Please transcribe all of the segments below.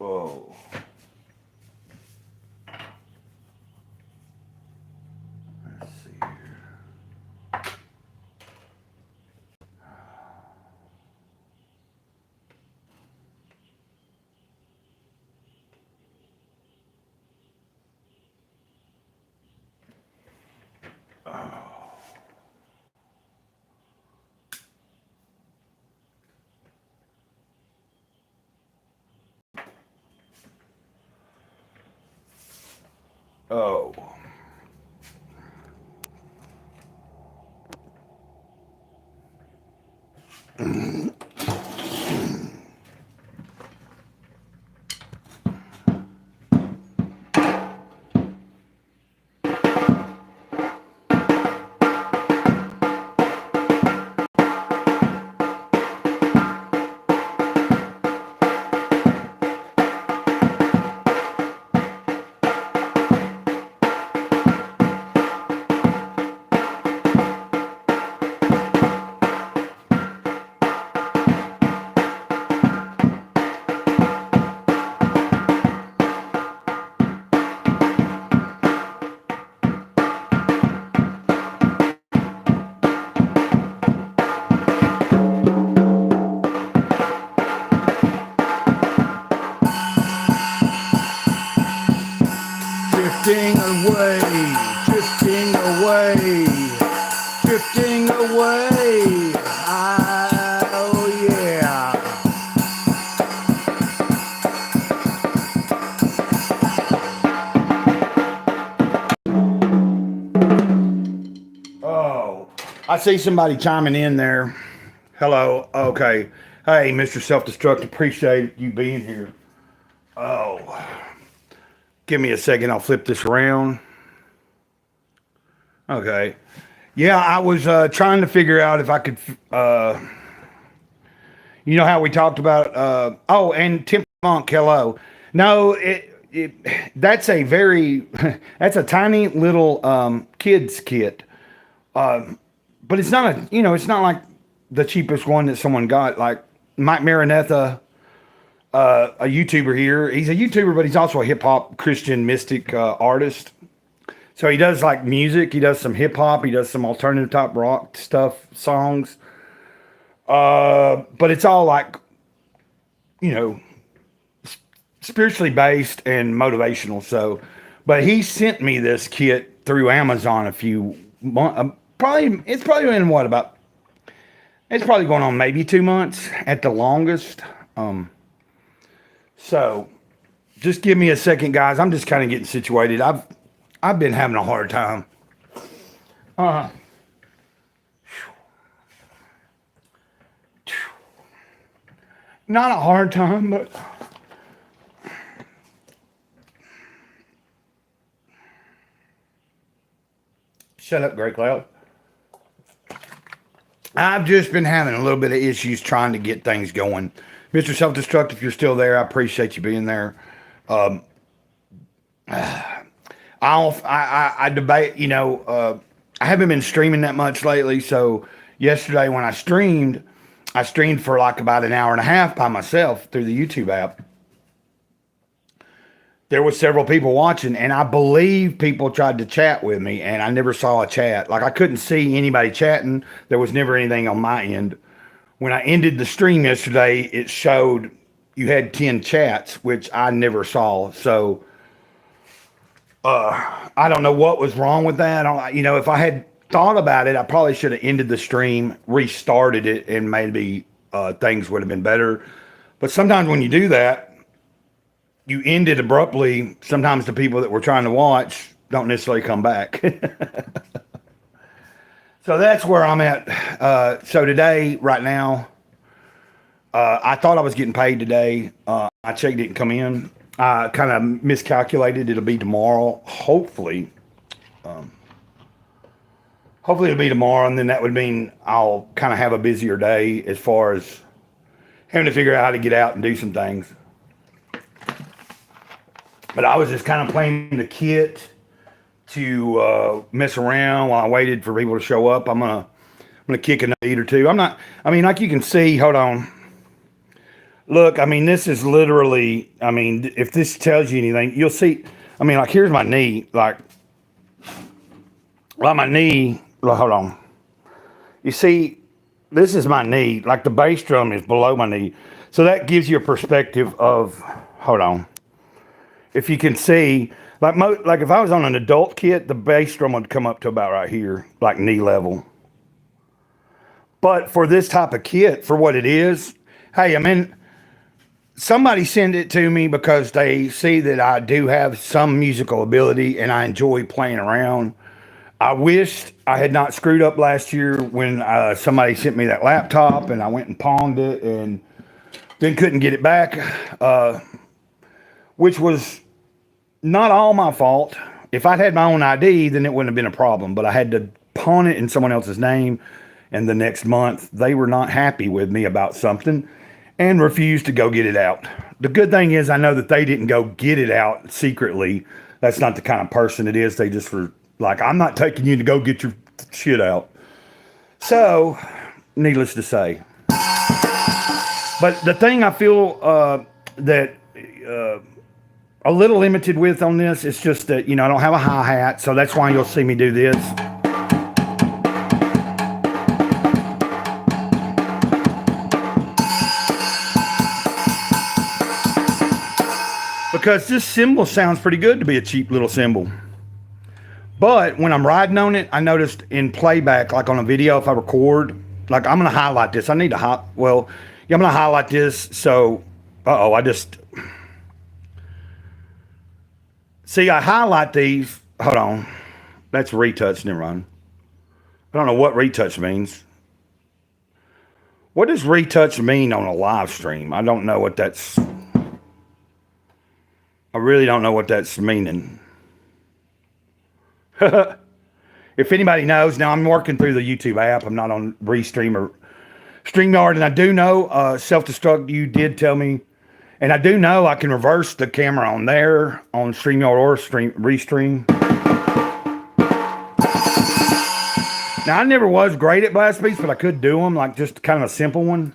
Oh. Let's see here. Oh. Drifting away, drifting away, drifting away. Oh yeah. Oh, I see somebody chiming in there. Hello. Okay. Hey, Mr. Self-Destruct, appreciate you being here. Oh, give me a second. I'll flip this around. Okay. Yeah, I was trying to figure out if I could. You know how we talked about? Oh, and Tim Monk. Hello. No, that's a very that's a tiny little kids kit, but it's not a it's not like the cheapest one that someone got. Like Mike Maranatha, a YouTuber here. He's a YouTuber, but he's also a hip hop Christian mystic artist. So he does like music. He does some hip hop. He does some alternative top rock stuff, songs. But it's all like, you know, spiritually based and motivational. So, but he sent me this kit through Amazon a few months. It's probably been what about? It's probably going on maybe 2 months at the longest. So just give me a second, guys. I'm just kind of getting situated. I've been having a hard time. Not a hard time, but shut up, Grey Cloud. I've just been having a little bit of issues trying to get things going. Mr. Self-Destruct, if you're still there, I appreciate you being there. I debate, I haven't been streaming that much lately. So yesterday when I streamed for like about an hour and a half by myself through the YouTube app. There was several people watching, and I believe people tried to chat with me, and I never saw a chat. Like I couldn't see anybody chatting. There was never anything on my end. When I ended the stream yesterday, it showed you had 10 chats, which I never saw. So I don't know what was wrong with that. If I had thought about it, I probably should have ended the stream, restarted it, and maybe things would have been better. But sometimes when you do that, you end it abruptly. Sometimes the people that were trying to watch don't necessarily come back. So that's where I'm at. So today, right now, I thought I was getting paid today. I checked, didn't come in. I kind of miscalculated. It'll be tomorrow, hopefully. Hopefully it'll be tomorrow, and then that would mean I'll kind of have a busier day as far as having to figure out how to get out and do some things. But I was just kind of playing the kit to mess around while I waited for people to show up. I'm gonna kick a beat or two. Like you can see, hold on. Look, I mean, this is literally, I mean, if this tells you anything, you'll see. I mean, like, here's my knee. Like my knee, hold on. You see, this is my knee. Like the bass drum is below my knee. So that gives you a perspective of, hold on. If you can see, like if I was on an adult kit, the bass drum would come up to about right here, like knee level. But for this type of kit, for what it is, hey, I mean, somebody send it to me because they see that I do have some musical ability and I enjoy playing around. I wished I had not screwed up last year when somebody sent me that laptop and I went and pawned it and then couldn't get it back, which was not all my fault. If I'd had my own ID, then it wouldn't have been a problem, but I had to pawn it in someone else's name. And the next month, they were not happy with me about something and refused to go get it out. The good thing is I know that they didn't go get it out secretly. That's not the kind of person it is. They just were like, I'm not taking you to go get your shit out. So, needless to say. But the thing I feel that a little limited with on this is just that, I don't have a hi-hat. So that's why you'll see me do this. Because this cymbal sounds pretty good to be a cheap little cymbal. But when I'm riding on it, I noticed in playback, like on a video, if I record, like I'm going to highlight this. I need to I'm going to highlight this. So, see, I highlight these. Hold on. That's retouch. Never mind. I don't know what retouch means. What does retouch mean on a live stream? I don't know what that's... I really don't know what that's meaning. If anybody knows, now I'm working through the YouTube app. I'm not on Restream or StreamYard, and I do know self-destruct. You did tell me, and I do know I can reverse the camera on there on StreamYard or Restream. Now I never was great at blast beats, but I could do them, like just kind of a simple one.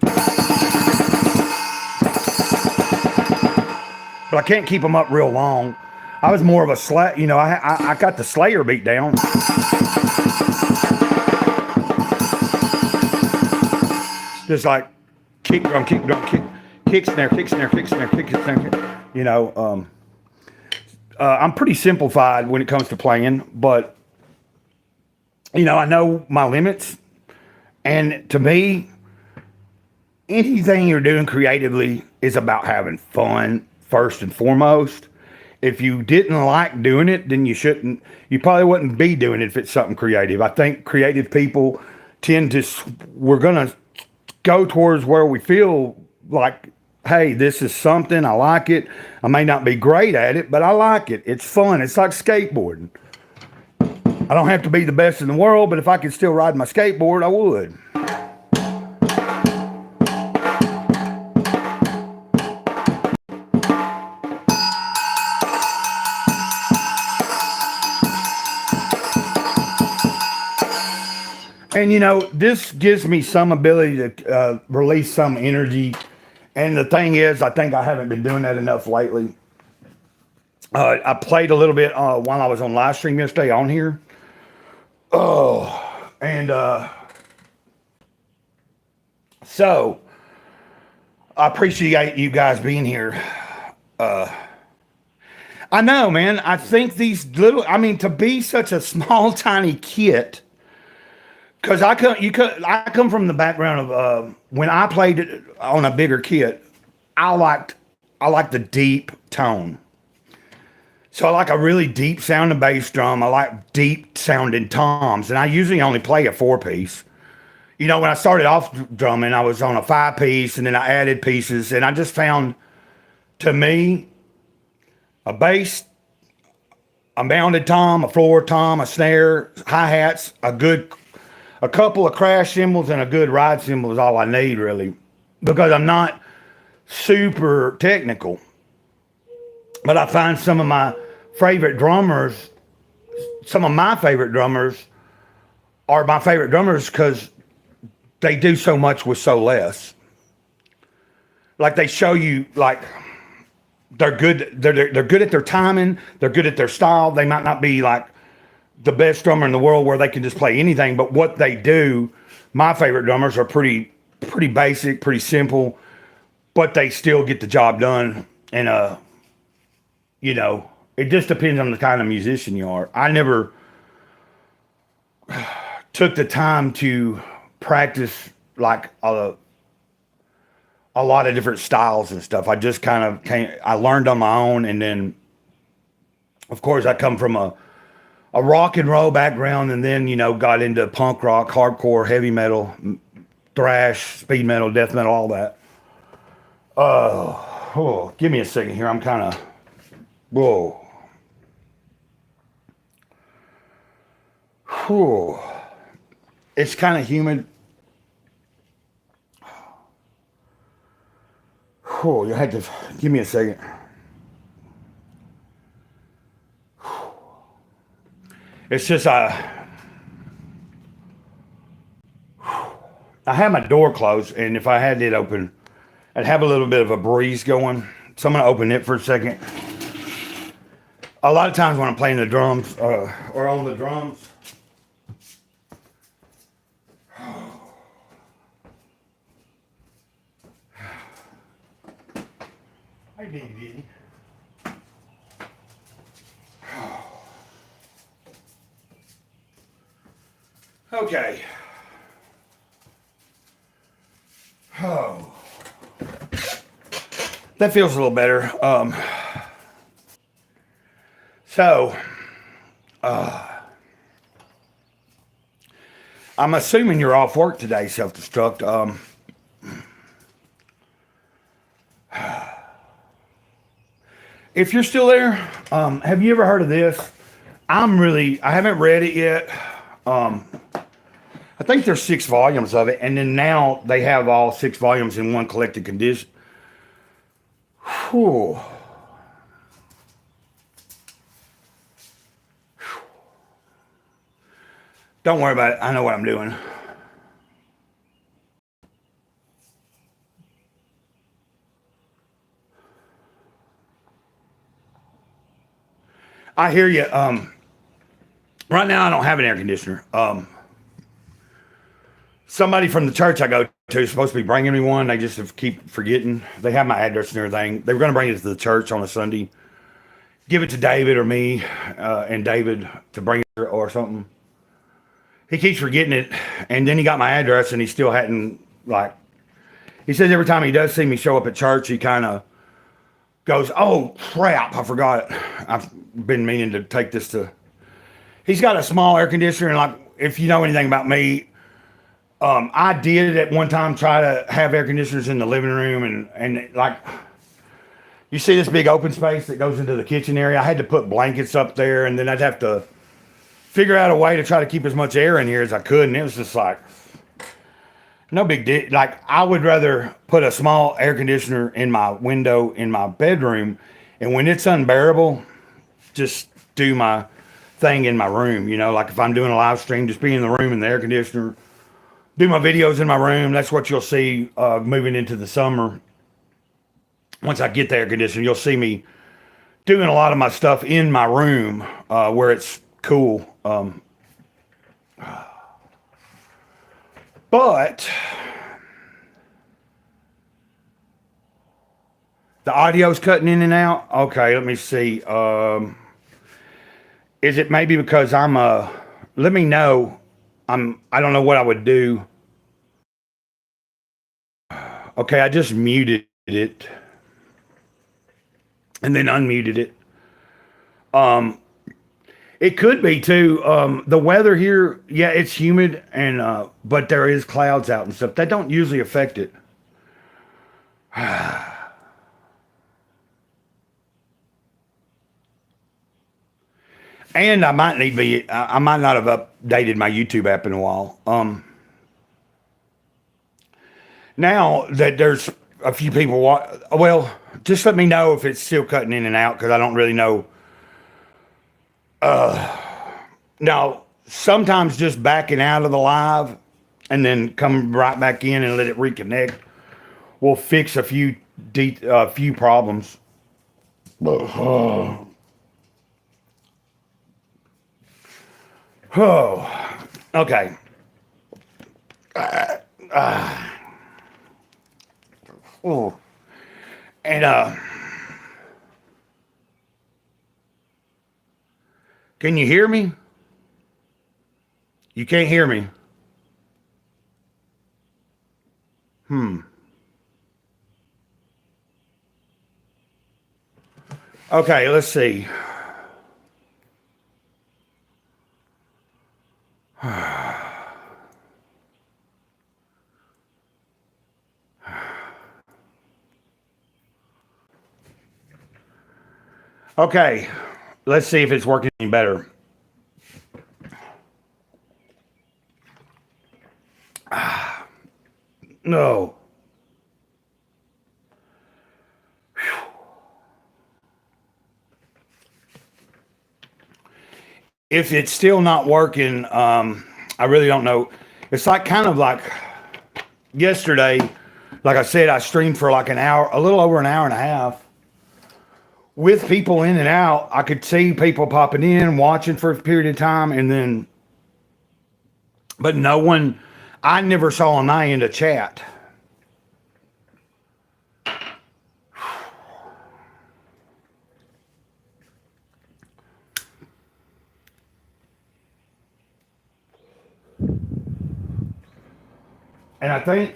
But I can't keep them up real long. I was more of a I got the Slayer beat down. Just like kick, drum, kick, drum, kick, snare, kick, snare, kick, snare, kick, snare. I'm pretty simplified when it comes to playing, but I know my limits. And to me, anything you're doing creatively is about having fun. First and foremost, if you didn't like doing it, then you probably wouldn't be doing it if it's something creative. I think creative people we're going to go towards where we feel like, hey, this is something, I like it. I may not be great at it, but I like it. It's fun. It's like skateboarding. I don't have to be the best in the world, but if I could still ride my skateboard, I would. And this gives me some ability to release some energy. And the thing is, I think I haven't been doing that enough lately. I played a little bit while I was on live stream yesterday on here. So I appreciate you guys being here. I know, man. I think to be such a small, tiny kit. Because I come from the background of when I played it on a bigger kit, I liked the deep tone. So I like a really deep sounding bass drum. I like deep sounding toms, and I usually only play a 4-piece. When I started off drumming, I was on a 5-piece, and then I added pieces, and I just found, to me, a bass, a mounted tom, a floor tom, a snare, hi-hats, a couple of crash cymbals and a good ride cymbal is all I need, really, because I'm not super technical. But I find some of my favorite drummers are my favorite drummers because they do so much with so less. like they show you like they're good. They're good at their timing. They're good at their style. They might not be like the best drummer in the world where they can just play anything, but what they do, my favorite drummers are pretty basic, pretty simple, but they still get the job done. And you know, it just depends on the kind of musician you are. I never took the time to practice like a lot of different styles and stuff. I just kind of I learned on my own, and then of course I come from a rock and roll background, and then, you know, got into punk rock, hardcore, heavy metal, thrash, speed metal, death metal, all that. Oh, give me a second here. I'm kind of, whoa. Whew. It's kind of humid. Whew, you had to give me a second. It's just I have my door closed, and if I had it open, I'd have a little bit of a breeze going. So I'm gonna open it for a second. A lot of times when I'm playing the drums or on the drums, I did. Okay. Oh. That feels a little better. So, I'm assuming you're off work today, self-destruct. If you're still there, have you ever heard of this? I haven't read it yet. I think there's 6 volumes of it, and then now they have all 6 volumes in one collected condition. Whew. Don't worry about it. I know what I'm doing. I hear you. Right now I don't have an air conditioner. Somebody from the church I go to is supposed to be bringing me one. They just keep forgetting. They have my address and everything. They were going to bring it to the church on a Sunday. Give it to David or me and David to bring it or something. He keeps forgetting it. And then he got my address and he still hadn't, like, he says every time he does see me show up at church, he kind of goes, oh, crap, I forgot it. I've been meaning to take this to... He's got a small air conditioner, and like, if you know anything about me, I did at one time try to have air conditioners in the living room, and like, you see this big open space that goes into the kitchen area? I had to put blankets up there, and then I'd have to figure out a way to try to keep as much air in here as I could, and it was just like, no big deal. Like, I would rather put a small air conditioner in my window in my bedroom, and when it's unbearable, just do my thing in my room. You know, like if I'm doing a live stream, just be in the room in the air conditioner, do my videos in my room. That's what you'll see moving into the summer. Once I get the air conditioner, you'll see me doing a lot of my stuff in my room where it's cool. But the audio's cutting in and out. Okay, let me see. Is it maybe because let me know. I don't know what I would do. Okay, I just muted it and then unmuted it. It could be too. The weather here, yeah, it's humid and but there is clouds out and stuff. That don't usually affect it. And I might not have updated my YouTube app in a while. Now that there's a few people, well, just let me know if it's still cutting in and out, because I don't really know. Now, sometimes just backing out of the live and then come right back in and let it reconnect will fix a few few problems. Oh, okay. Oh, and can you hear me? You can't hear me. Okay, let's see. Okay, let's see if it's working any better. No. If it's still not working, I really don't know. It's like kind of like yesterday, like I said, I streamed for like an hour, a little over an hour and a half with people in and out. I could see people popping in, watching for a period of time, and then, but no one, I never saw on my end a chat. And I think,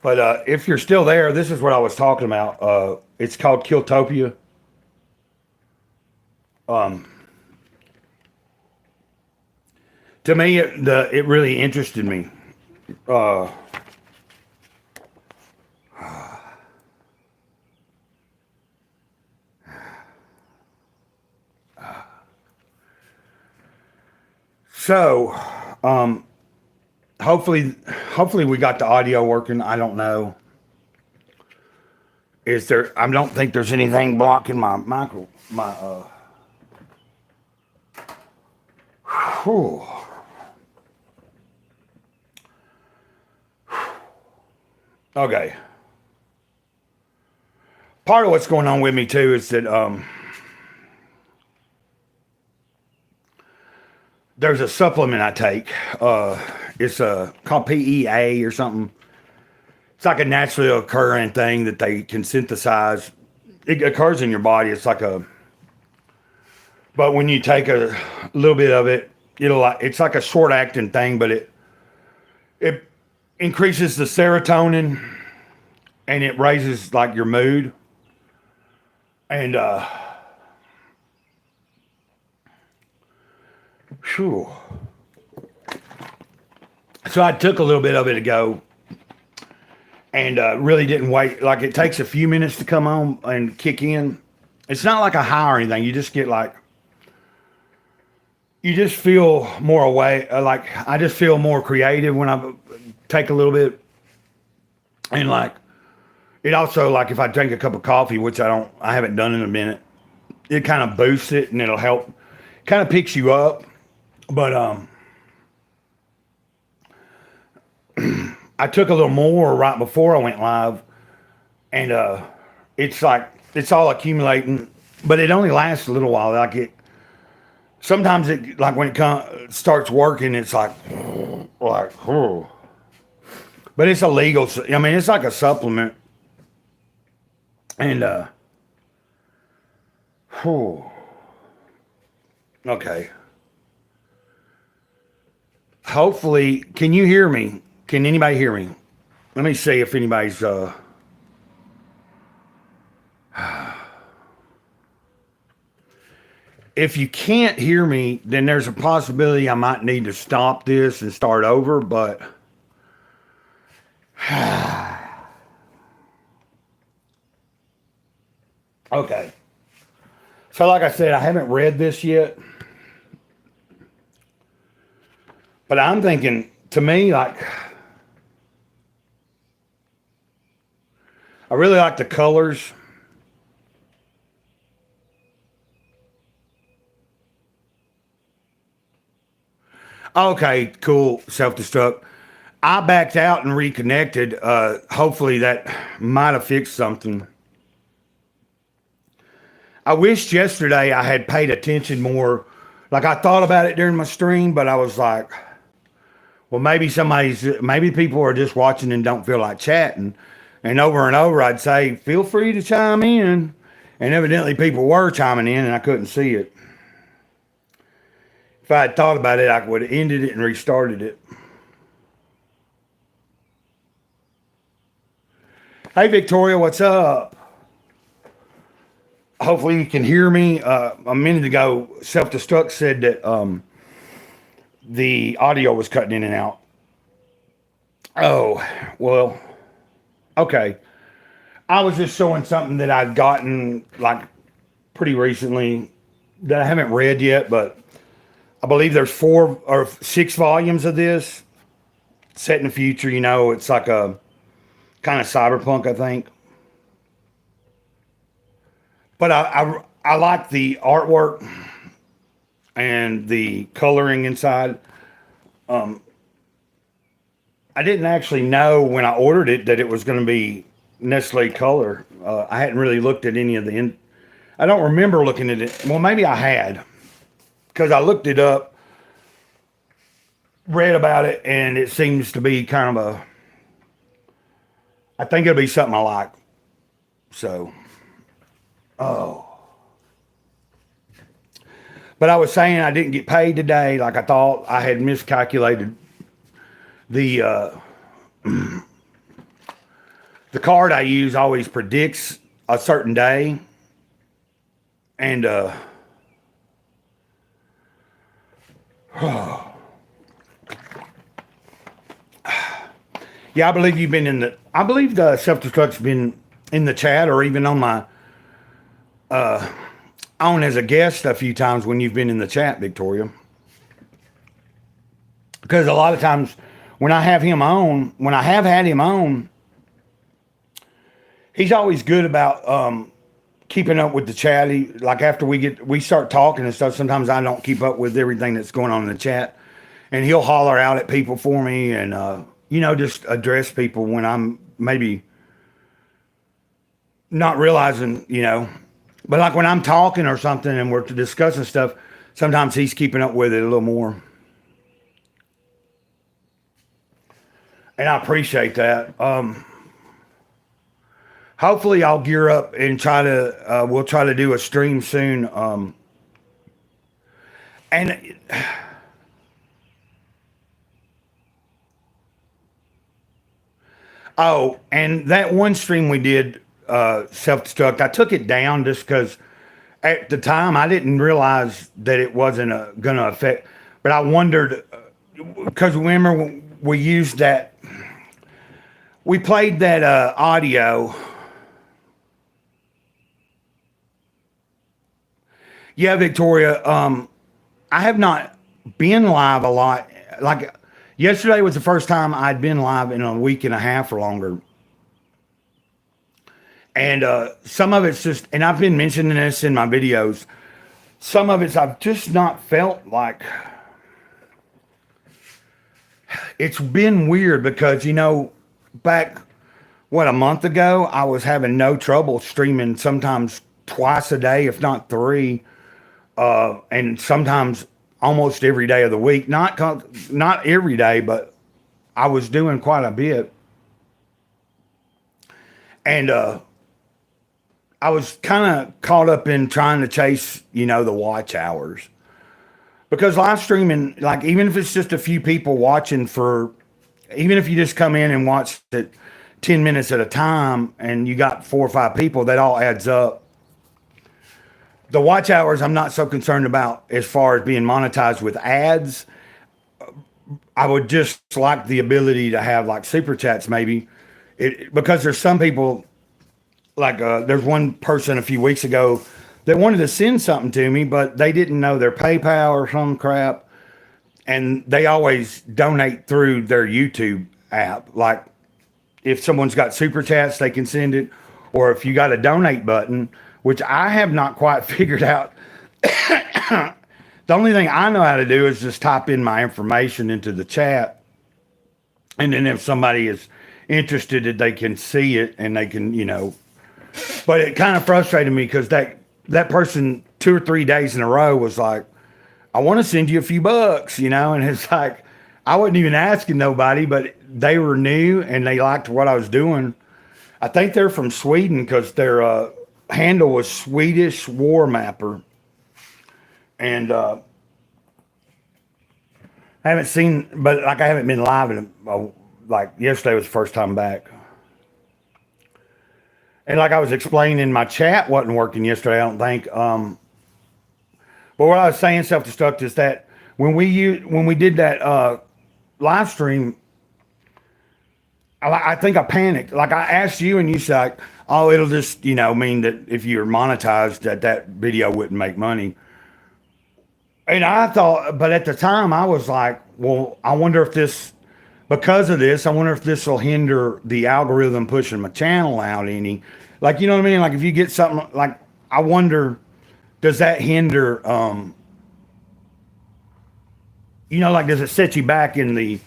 but if you're still there, this is what I was talking about. It's called Killtopia. To me, it really interested me. So, hopefully we got the audio working. I don't know. Is there? I don't think there's anything blocking my micro. Whew. Okay. Part of what's going on with me too is that there's a supplement I take. It's called PEA or something. It's like a naturally occurring thing that they can synthesize. It occurs in your body. It's like but when you take a little bit of it, it's like a short acting thing, but it increases the serotonin and it raises like your mood. And whew. So I took a little bit of it to go and really didn't wait. Like it takes a few minutes to come on and kick in. It's not like a high or anything. You just get like, you just feel more away. Like I just feel more creative when I take a little bit. And like, it also, like if I drink a cup of coffee, which I haven't done in a minute, it kind of boosts it and it'll help, kind of picks you up. But I took a little more right before I went live, and it's like it's all accumulating, but it only lasts a little while. Like sometimes like when it starts working, it's like, oh. But it's illegal. I mean, it's like a supplement, and okay. Hopefully, can you hear me? Can anybody hear me? Let me see if anybody's if you can't hear me, then there's a possibility I might need to stop this and start over, but okay. So like I said, I haven't read this yet. But I'm thinking, to me, like, I really like the colors. Okay, cool. Self-destruct. I backed out and reconnected. Hopefully that might have fixed something. I wished yesterday I had paid attention more. Like I thought about it during my stream, but I was like, well, maybe people are just watching and don't feel like chatting. And over, I'd say, feel free to chime in. And evidently people were chiming in and I couldn't see it. If I had thought about it, I would have ended it and restarted it. Hey, Victoria, what's up? Hopefully you can hear me. A minute ago, Self-Destruct said that the audio was cutting in and out. Oh, well, okay. I was just showing something that I've gotten like pretty recently that I haven't read yet, but I believe there's 4 or 6 volumes of this set in the future. You know, it's like a kind of cyberpunk, I think. But I like the artwork and the coloring inside. I didn't actually know when I ordered it that it was going to be necessarily color. I hadn't really looked at any of I don't remember looking at it. Well, maybe I had, because I looked it up, read about it, and it seems to be kind of I think it'll be something I like. So, oh. But I was saying I didn't get paid today like I thought. I had miscalculated the card I use always predicts a certain day. And yeah, I believe you've been I believe the Self-Destruct's been in the chat or even on my on as a guest a few times when you've been in the chat, Victoria. Because a lot of times when I have him on, when I have had him on, he's always good about keeping up with the chat. Like after we start talking and stuff, sometimes I don't keep up with everything that's going on in the chat. And he'll holler out at people for me and, just address people when I'm maybe not realizing, But like when I'm talking or something and we're discussing stuff, sometimes he's keeping up with it a little more. And I appreciate that. Hopefully I'll gear up and we'll try to do a stream soon. And and that one stream we did, Self-Destruct, I took it down just because at the time I didn't realize that it wasn't going to affect, but I wondered, because remember we used that, we played that audio. Yeah, Victoria, I have not been live a lot. Like yesterday was the first time I'd been live in a week and a half or longer. And some of it's just, and I've been mentioning this in my videos, some of it's I've just not felt like, it's been weird because, back, a month ago, I was having no trouble streaming sometimes twice a day, if not 3, and sometimes almost every day of the week. Not every day, but I was doing quite a bit. And I was kind of caught up in trying to chase, the watch hours. Because live streaming, like even if it's just a few people watching even if you just come in and watch it 10 minutes at a time and you got 4 or 5 people, that all adds up. The watch hours I'm not so concerned about as far as being monetized with ads. I would just like the ability to have like super chats maybe. Because there's some people, like there's one person a few weeks ago that wanted to send something to me, but they didn't know their PayPal or some crap. And they always donate through their YouTube app. Like if someone's got super chats, they can send it. Or if you got a donate button, which I have not quite figured out. The only thing I know how to do is just type in my information into the chat And then if somebody is interested, that they can see it and they can, but it kind of frustrated me because that person 2 or 3 days in a row was like, I want to send you a few bucks, and it's like, I wasn't even asking nobody, but they were new and they liked what I was doing. I think they're from Sweden because their handle was Swedish War Mapper. And I haven't seen, but like I haven't been live in, like yesterday was the first time back. And like I was explaining, my chat wasn't working yesterday, I don't think. But what I was saying, self-destruct, is that when we did that live stream, I think I panicked. Like I asked you, and you said, like, "Oh, it'll just mean that if you're monetized, that video wouldn't make money." And I thought, but at the time, I was like, "Well, I wonder if this, because of this, I wonder if this will hinder the algorithm pushing my channel out any, like you know what I mean? Like if you get something like, I wonder, does that hinder, like does it set you back in the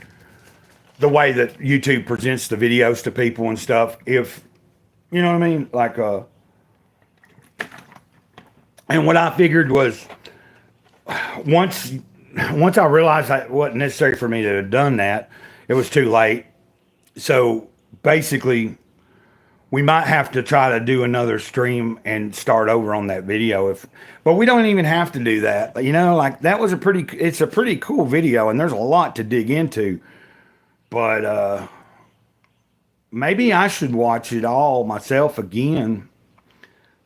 way that YouTube presents the videos to people and stuff? If you know what I mean, like and what I figured was once I realized that it wasn't necessary for me to have done that, it was too late. So basically, we might have to try to do another stream and start over on that video. But we don't even have to do that. Like that was it's a pretty cool video, and there's a lot to dig into. But maybe I should watch it all myself again.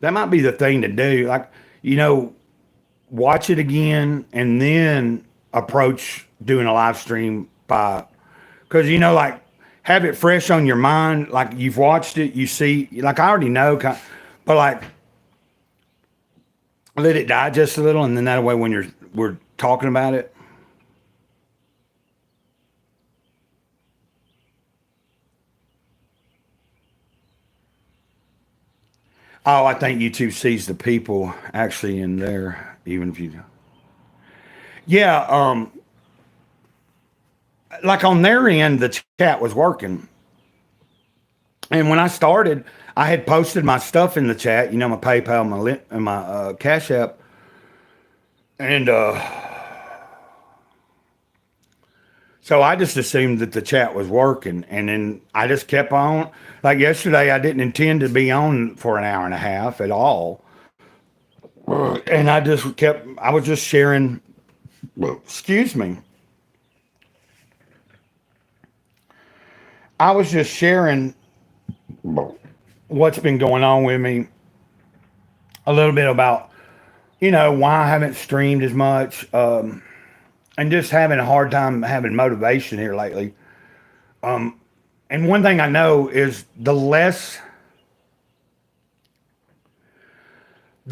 That might be the thing to do. Like, watch it again and then approach doing a live stream because, like, have it fresh on your mind. Like, you've watched it, you see, like, I already know, but like, let it digest a little, and then that way when we're talking about it. Oh, I think YouTube sees the people actually in there, even if you. Yeah, like on their end, the chat was working, and when I started, I had posted my stuff in the chat. My PayPal, my Cash App, and so I just assumed that the chat was working, and then I just kept on. Like yesterday, I didn't intend to be on for an hour and a half at all. And I was just sharing, excuse me. I was just sharing what's been going on with me, a little bit about, why I haven't streamed as much, and just having a hard time having motivation here lately. And one thing I know is the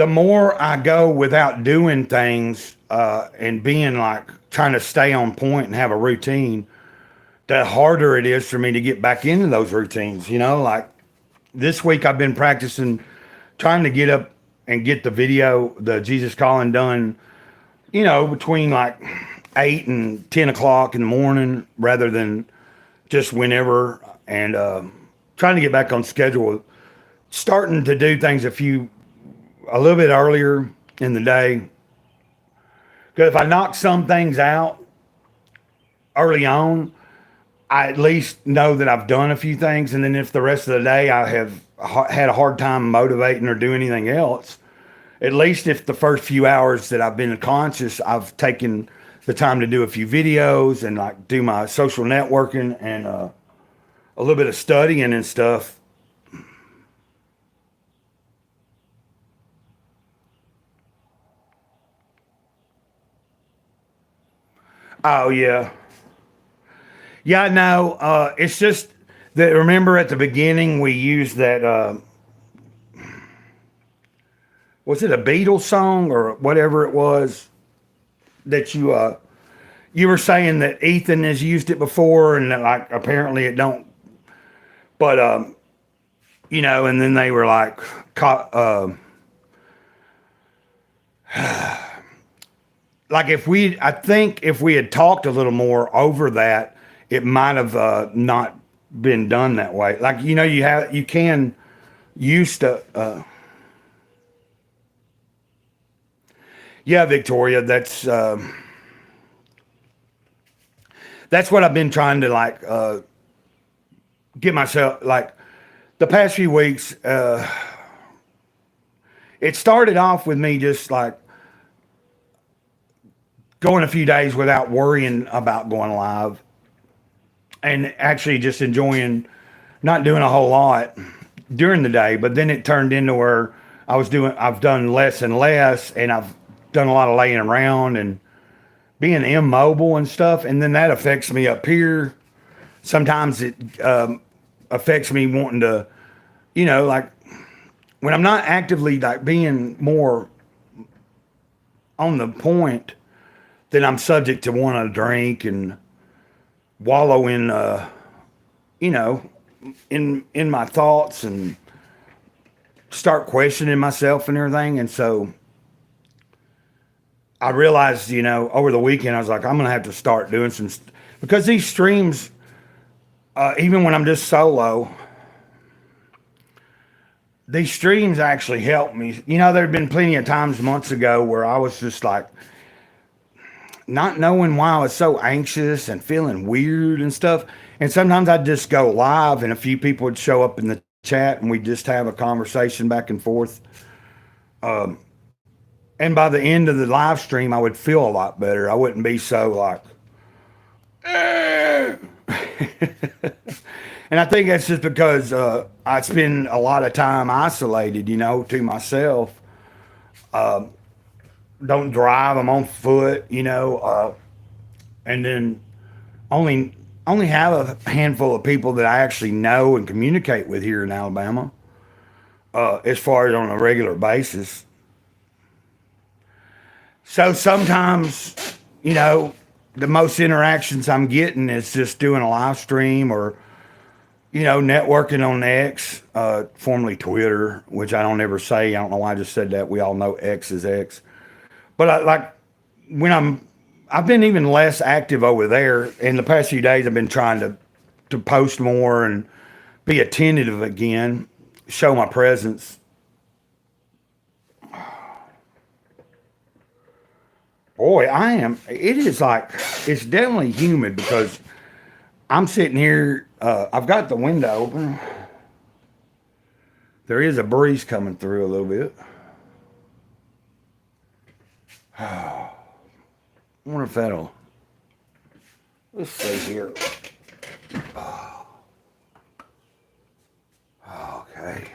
more I go without doing things, and being like trying to stay on point and have a routine, the harder it is for me to get back into those routines. Like this week I've been practicing trying to get up and get the Jesus Calling done, between like 8 and 10 o'clock in the morning rather than just whenever, and trying to get back on schedule, starting to do things a little bit earlier in the day. Because if I knock some things out early on, I at least know that I've done a few things. And then if the rest of the day I have had a hard time motivating or do anything else, at least if the first few hours that I've been conscious, I've taken the time to do a few videos and like do my social networking and a little bit of studying and stuff. Oh yeah. Yeah, no, it's just that, remember at the beginning we used that, was it a Beatles song or whatever it was that you were saying that Ethan has used it before and that like apparently it don't, but and then they were like, like I think if we had talked a little more over that, it might have not been done that way. Like, you can used to. Yeah, Victoria, that's what I've been trying to like get myself like the past few weeks. It started off with me just like going a few days without worrying about going live and actually just enjoying not doing a whole lot during the day. But then it turned into where I've done less and less, and I've done a lot of laying around and being immobile and stuff. And then that affects me up here. Sometimes it affects me wanting to, like when I'm not actively like being more on the point, then I'm subject to want to drink and wallow in, in my thoughts and start questioning myself and everything. And so I realized, over the weekend, I was like, I'm going to have to start doing because these streams, even when I'm just solo, these streams actually help me. There have been plenty of times months ago where I was just like, not knowing why I was so anxious and feeling weird and stuff. And sometimes I'd just go live and a few people would show up in the chat and we'd just have a conversation back and forth. And by the end of the live stream, I would feel a lot better. I wouldn't be so like, and I think that's just because I spend a lot of time isolated, to myself. Don't drive. I'm on foot, and then only have a handful of people that I actually know and communicate with here in Alabama, as far as on a regular basis. So sometimes, the most interactions I'm getting is just doing a live stream or, networking on X, formerly Twitter, which I don't ever say. I don't know why I just said that. We all know X is X. But I've been even less active over there. In the past few days, I've been trying to post more and be attentive again, show my presence. Boy, it is like, it's definitely humid because I'm sitting here, I've got the window open. There is a breeze coming through a little bit. I wonder if that'll, let's see here. Okay.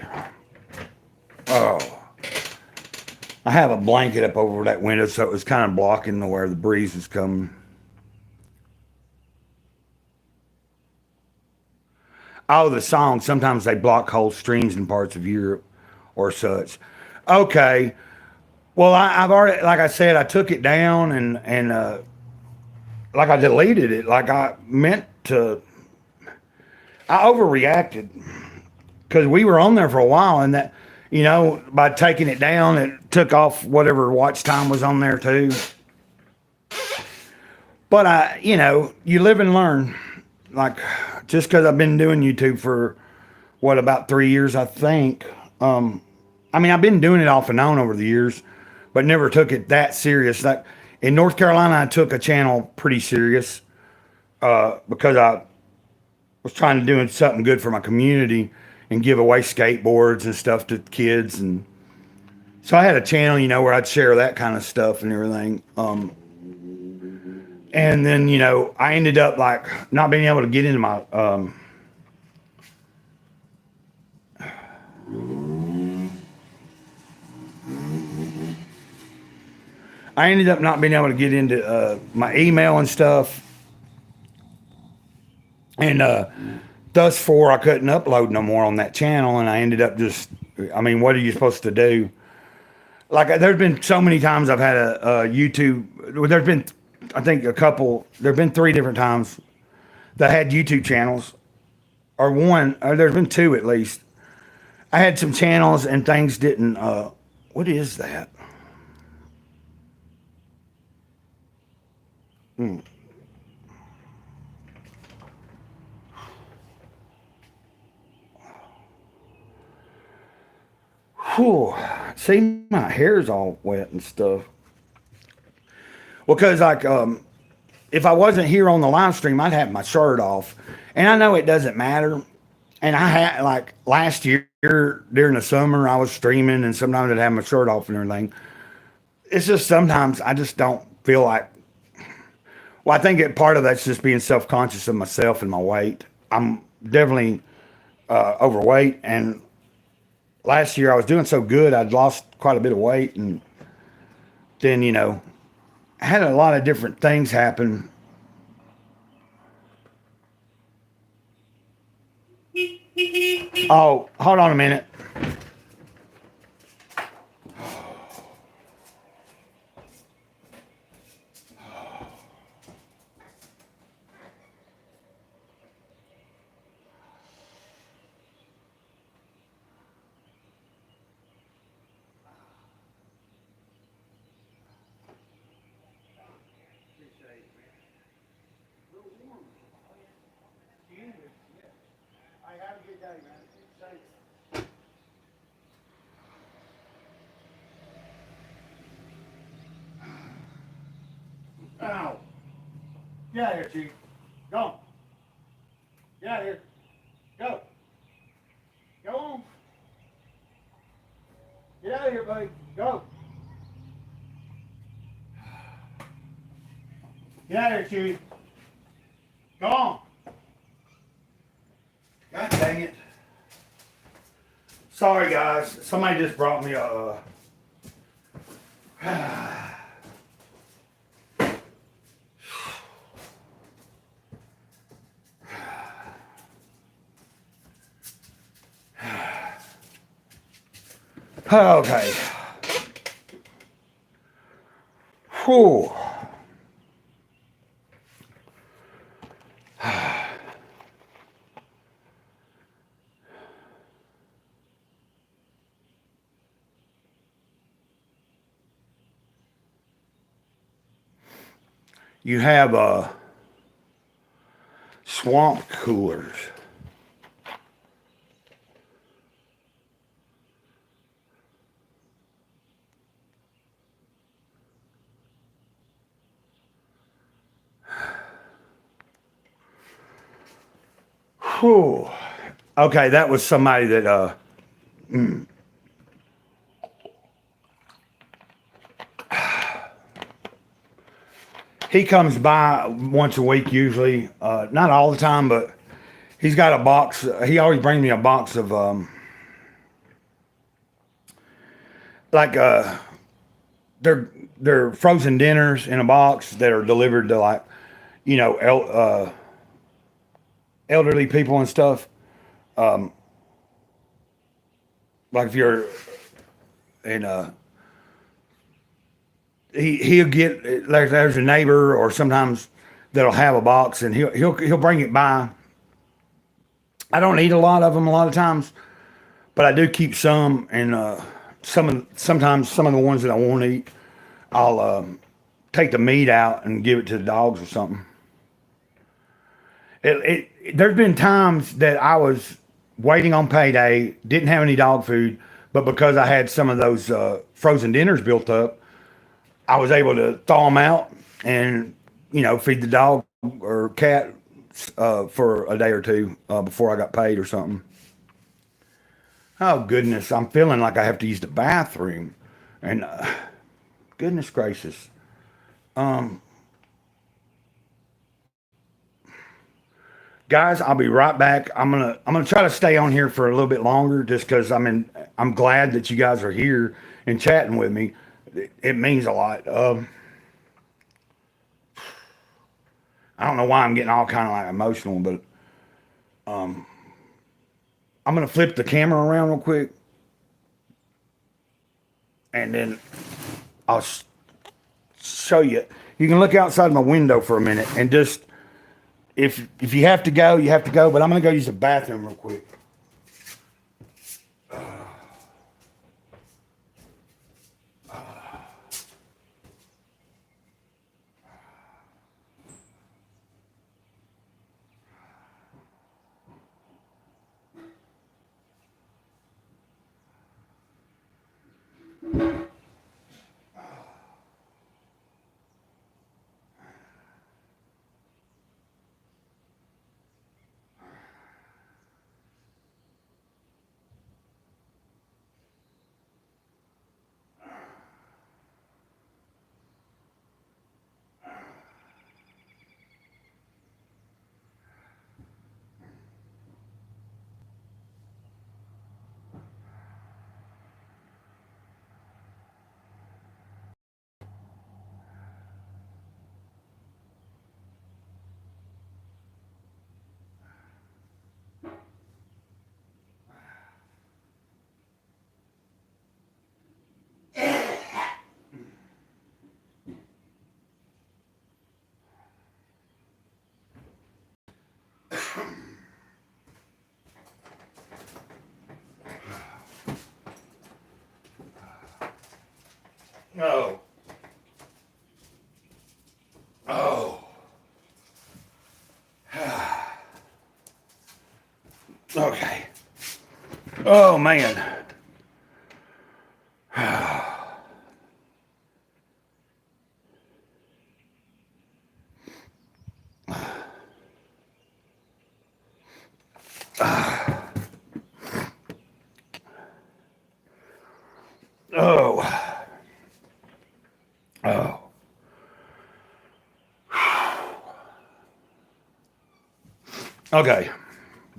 Oh. I have a blanket up over that window, so it was kind of blocking where the breeze is coming. Oh, the song. Sometimes they block whole streams in parts of Europe or such. Okay. Well, I've already, like I said, I took it down and like I deleted it. Like I meant to. I overreacted because we were on there for a while, and that, by taking it down, it took off whatever watch time was on there too. But you live and learn. Like, just because I've been doing YouTube for about 3 years, I think. I've been doing it off and on over the years, but never took it that serious. Like in North Carolina, I took a channel pretty serious because I was trying to do something good for my community and give away skateboards and stuff to kids. And so I had a channel, where I'd share that kind of stuff and everything. And then, I ended up like not being able to get into my, I ended up not being able to get into my email and stuff. And thus far, I couldn't upload no more on that channel. And I ended up just, what are you supposed to do? Like, there's been so many times I've had a YouTube. There's been, I think, there's been 3 different times that I had YouTube channels. Or there's been 2 at least. I had some channels and things didn't, what is that? Whew. See, my hair's all wet and stuff. Well, because like if I wasn't here on the live stream, I'd have my shirt off, and I know it doesn't matter. And I had like last year during the summer, I was streaming, and sometimes I'd have my shirt off and everything. It's just sometimes I just don't feel like. Well, I think that part of that's just being self conscious of myself and my weight. I'm definitely overweight, and last year I was doing so good, I'd lost quite a bit of weight, and then I had a lot of different things happen. Oh, hold on a minute. Ow. Get out of here, Chief. Go. Get out of here. Go. Go on. Get out of here, buddy. Go. Get out of here, Chief. Go on. God dang it. Sorry, guys. Somebody just brought me a. Okay. Whew. You have swamp coolers. Whew. Okay, that was somebody that he comes by once a week usually. Not all the time, but he's got a box. He always brings me a box of like they're frozen dinners in a box that are delivered to like you know elderly people and stuff. Like if you're in he'll get like there's a neighbor or sometimes that'll have a box and he'll bring it by. I don't eat a lot of them a lot of times, but I do keep some and sometimes some of the ones that I won't eat, I'll take the meat out and give it to the dogs or something. There's been times that I was waiting on payday, didn't have any dog food, but because I had some of those frozen dinners built up, I was able to thaw them out and feed the dog or cat for a day or two before I got paid or something. Oh goodness, I'm feeling like I have to use the bathroom, and goodness gracious, um, guys, I'll be right back. I'm gonna try to stay on here for a little bit longer just because I'm glad that you guys are here and chatting with me. It means a lot. I don't know why I'm getting all kind of like emotional, but I'm gonna flip the camera around real quick, and then I'll show you. You can look outside my window for a minute, and just if you have to go, you have to go. But I'm gonna go use the bathroom real quick. Oh. Oh. Okay. Oh, man. Oh. Oh. Okay.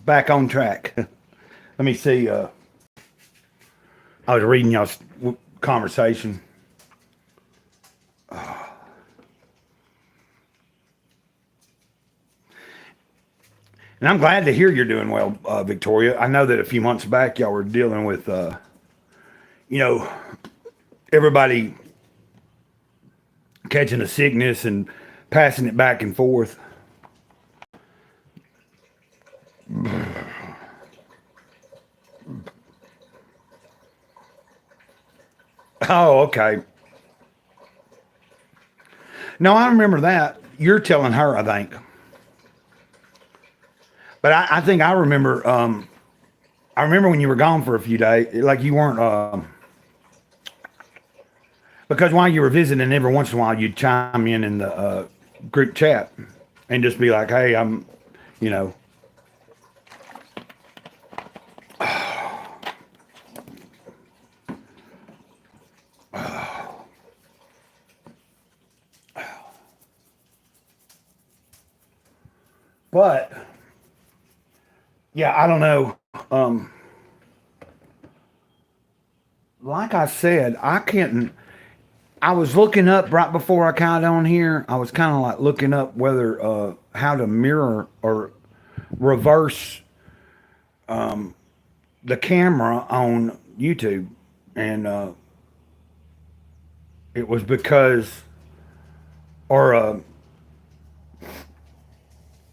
Back on track. Let me see. I was reading y'all's conversation. And I'm glad to hear you're doing well, Victoria. I know that a few months back y'all were dealing with, you know, everybody catching a sickness and passing it back and forth. Oh, okay. No, I remember that. You're telling her, I think. But I think I remember. I remember when you were gone for a few days, like you weren't. Because while you were visiting, every once in a while you'd chime in the group chat and just be like, "Hey, I'm," you know. But yeah, I don't know. Like I said, I can't. I was looking up right before I got on here. I was kind of like looking up whether how to mirror or reverse the camera on YouTube, and it was because, or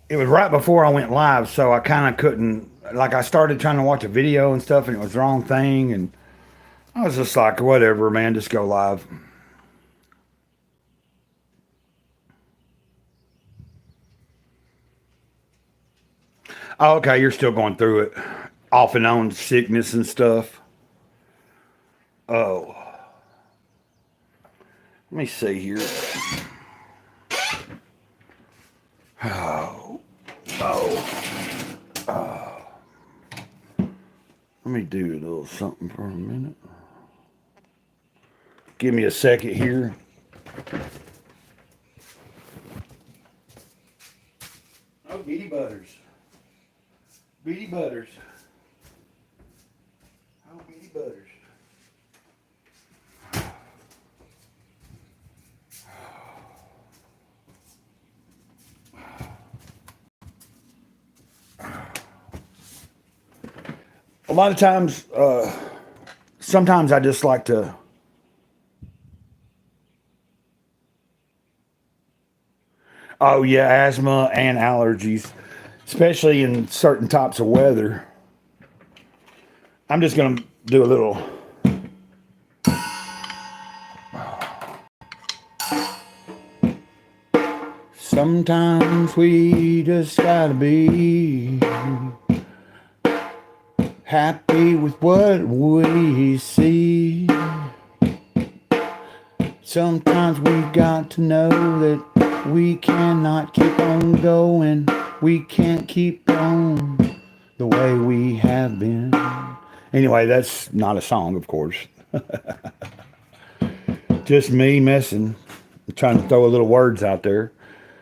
it was right before I went live, so I kind of couldn't. Like I started trying to watch a video and stuff, and it was the wrong thing, and I was just like, whatever, man, just go live. Oh, okay, you're still going through it, off and on sickness and stuff. Oh, let me see here. Oh, oh, oh. Let me do a little something for a minute. Give me a second here. Oh, Beady Butters. Beady Butters. Oh, Beady Butters. A lot of times, sometimes I just like to. Oh yeah, asthma and allergies, especially in certain types of weather. I'm just gonna do a little. Sometimes we just gotta be happy with what we see. Sometimes we got to know that we cannot keep on going. We can't keep on the way we have been. Anyway, that's not a song, of course. Just me messing, trying to throw a little words out there.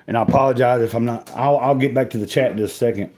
And I apologize if I'm not. I'll get back to the chat in just a second.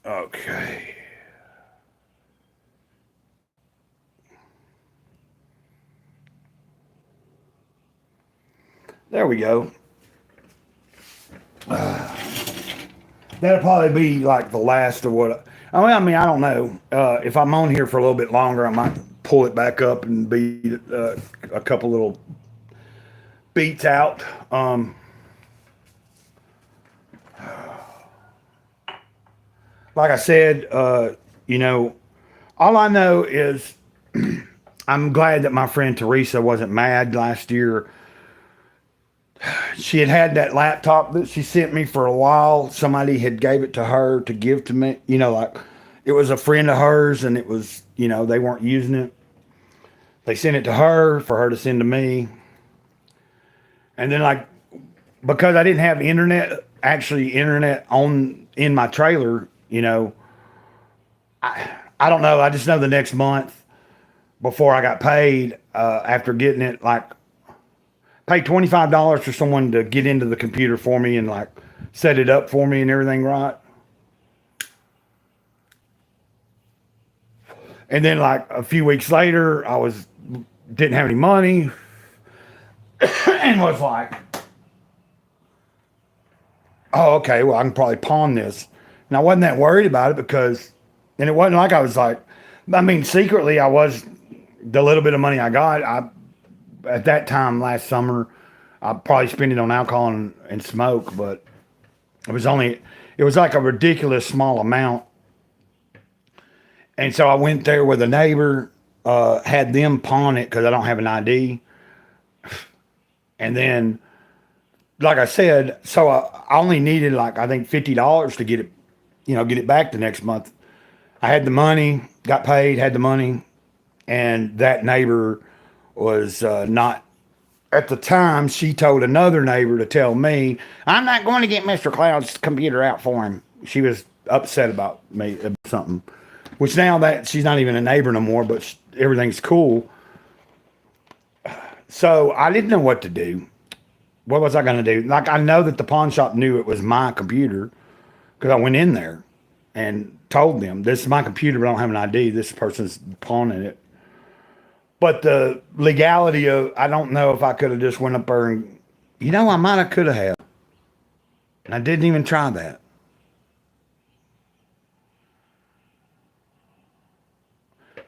Okay. There we go. That'll probably be like the last of what. I mean, I don't know. If I'm on here for a little bit longer, I might pull it back up and be a couple little beats out. Like I said, you know, all I know is I'm glad that my friend Teresa wasn't mad last year. She had had that laptop that she sent me for a while. Somebody had gave it to her to give to me. You know, like it was a friend of hers, and it was, you know, they weren't using it. They sent it to her for her to send to me, and then like because I didn't have internet, actually internet on in my trailer. You know, I don't know. I just know the next month before I got paid, after getting it, like paid $25 for someone to get into the computer for me and like set it up for me and everything right. And then like a few weeks later, I was didn't have any money and was like, oh, okay, well I can probably pawn this. And I wasn't that worried about it because, and it wasn't like I was like, I mean, secretly I was, the little bit of money I got, I at that time last summer, I probably spent it on alcohol and smoke, but it was only, it was like a ridiculous small amount. And so I went there with a neighbor, had them pawn it because I don't have an ID. And then, like I said, so I only needed like, I think $50 to get it, you know, get it back the next month. I had the money, got paid, had the money, and that neighbor was not. At the time, she told another neighbor to tell me, I'm not going to get Mr. Cloud's computer out for him. She was upset about me, about something. Which now that she's not even a neighbor no more, but everything's cool. So I didn't know what to do. What was I going to do? Like, I know that the pawn shop knew it was my computer because I went in there and told them, this is my computer, but I don't have an ID. This person's pawning it. But the legality of, I don't know if I could have just went up there and, you know, I might have, could have. And I didn't even try that.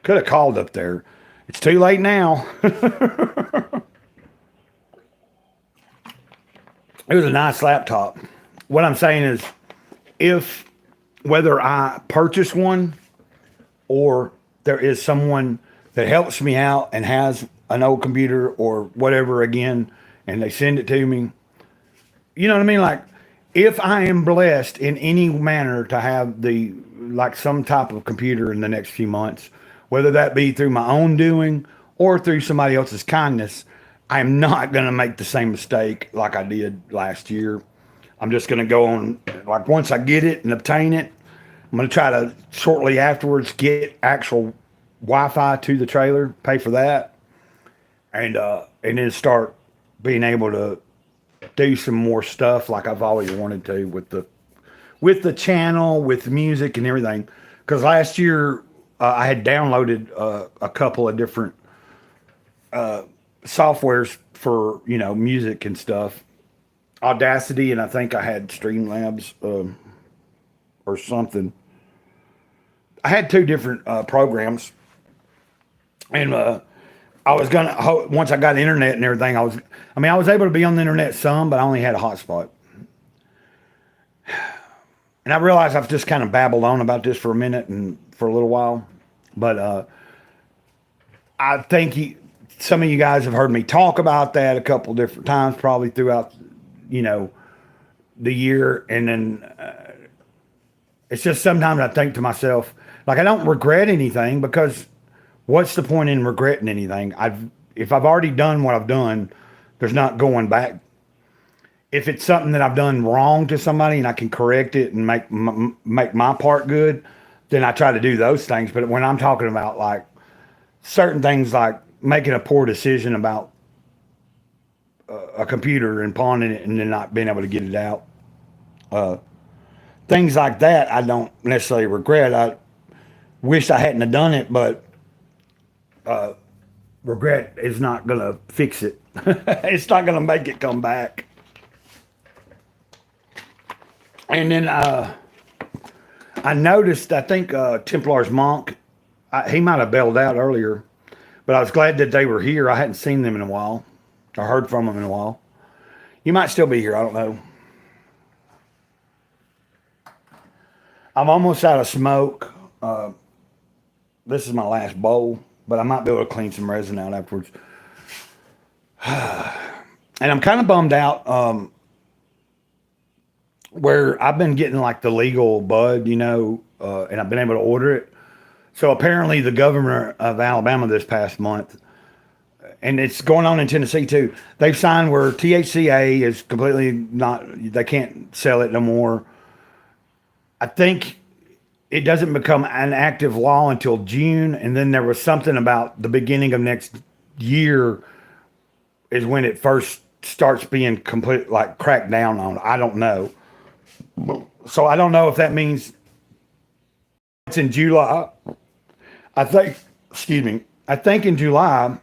Could have called up there. It's too late now. It was a nice laptop. What I'm saying is, if whether I purchase one or there is someone that helps me out and has an old computer or whatever again, and they send it to me, you know what I mean? Like, if I am blessed in any manner to have the, like some type of computer in the next few months, whether that be through my own doing or through somebody else's kindness, I'm not going to make the same mistake like I did last year. I'm just going to go on, like once I get it and obtain it, I'm going to try to shortly afterwards get actual Wi-Fi to the trailer, pay for that, and then start being able to do some more stuff like I've always wanted to with the channel, with the music and everything. Because last year I had downloaded a couple of different softwares for, you know, music and stuff. Audacity, and I think I had Streamlabs or something. I had two different programs, and I was gonna, once I got internet and everything, I was able to be on the internet some, but I only had a hotspot. And I realized I've just kind of babbled on about this for a minute and for a little while, but I think some of you guys have heard me talk about that a couple different times, probably throughout, you know, the year. And then it's just sometimes I think to myself, like, I don't regret anything, because what's the point in regretting anything? If I've already done what I've done, there's not going back. If it's something that I've done wrong to somebody and I can correct it and make my part good, then I try to do those things. But when I'm talking about like certain things, like making a poor decision about a computer and pawning it and then not being able to get it out, things like that, I don't necessarily regret. I wish I hadn't have done it, but regret is not going to fix it. It's not going to make it come back. And then I noticed, I think Templar's Monk, he might have bailed out earlier, but I was glad that they were here. I hadn't seen them in a while or heard from them in a while. You might still be here. I don't know. I'm almost out of smoke. This is my last bowl, but I might be able to clean some resin out afterwards. And I'm kind of bummed out where I've been getting like the legal bud, and I've been able to order it. So apparently the governor of Alabama this past month, and it's going on in Tennessee too, they've signed where THCA is completely not, they can't sell it no more. I think it doesn't become an active law until June, and then there was something about the beginning of next year is when it first starts being complete, like cracked down on. I don't know. So I don't know if that means it's in July. I think in July,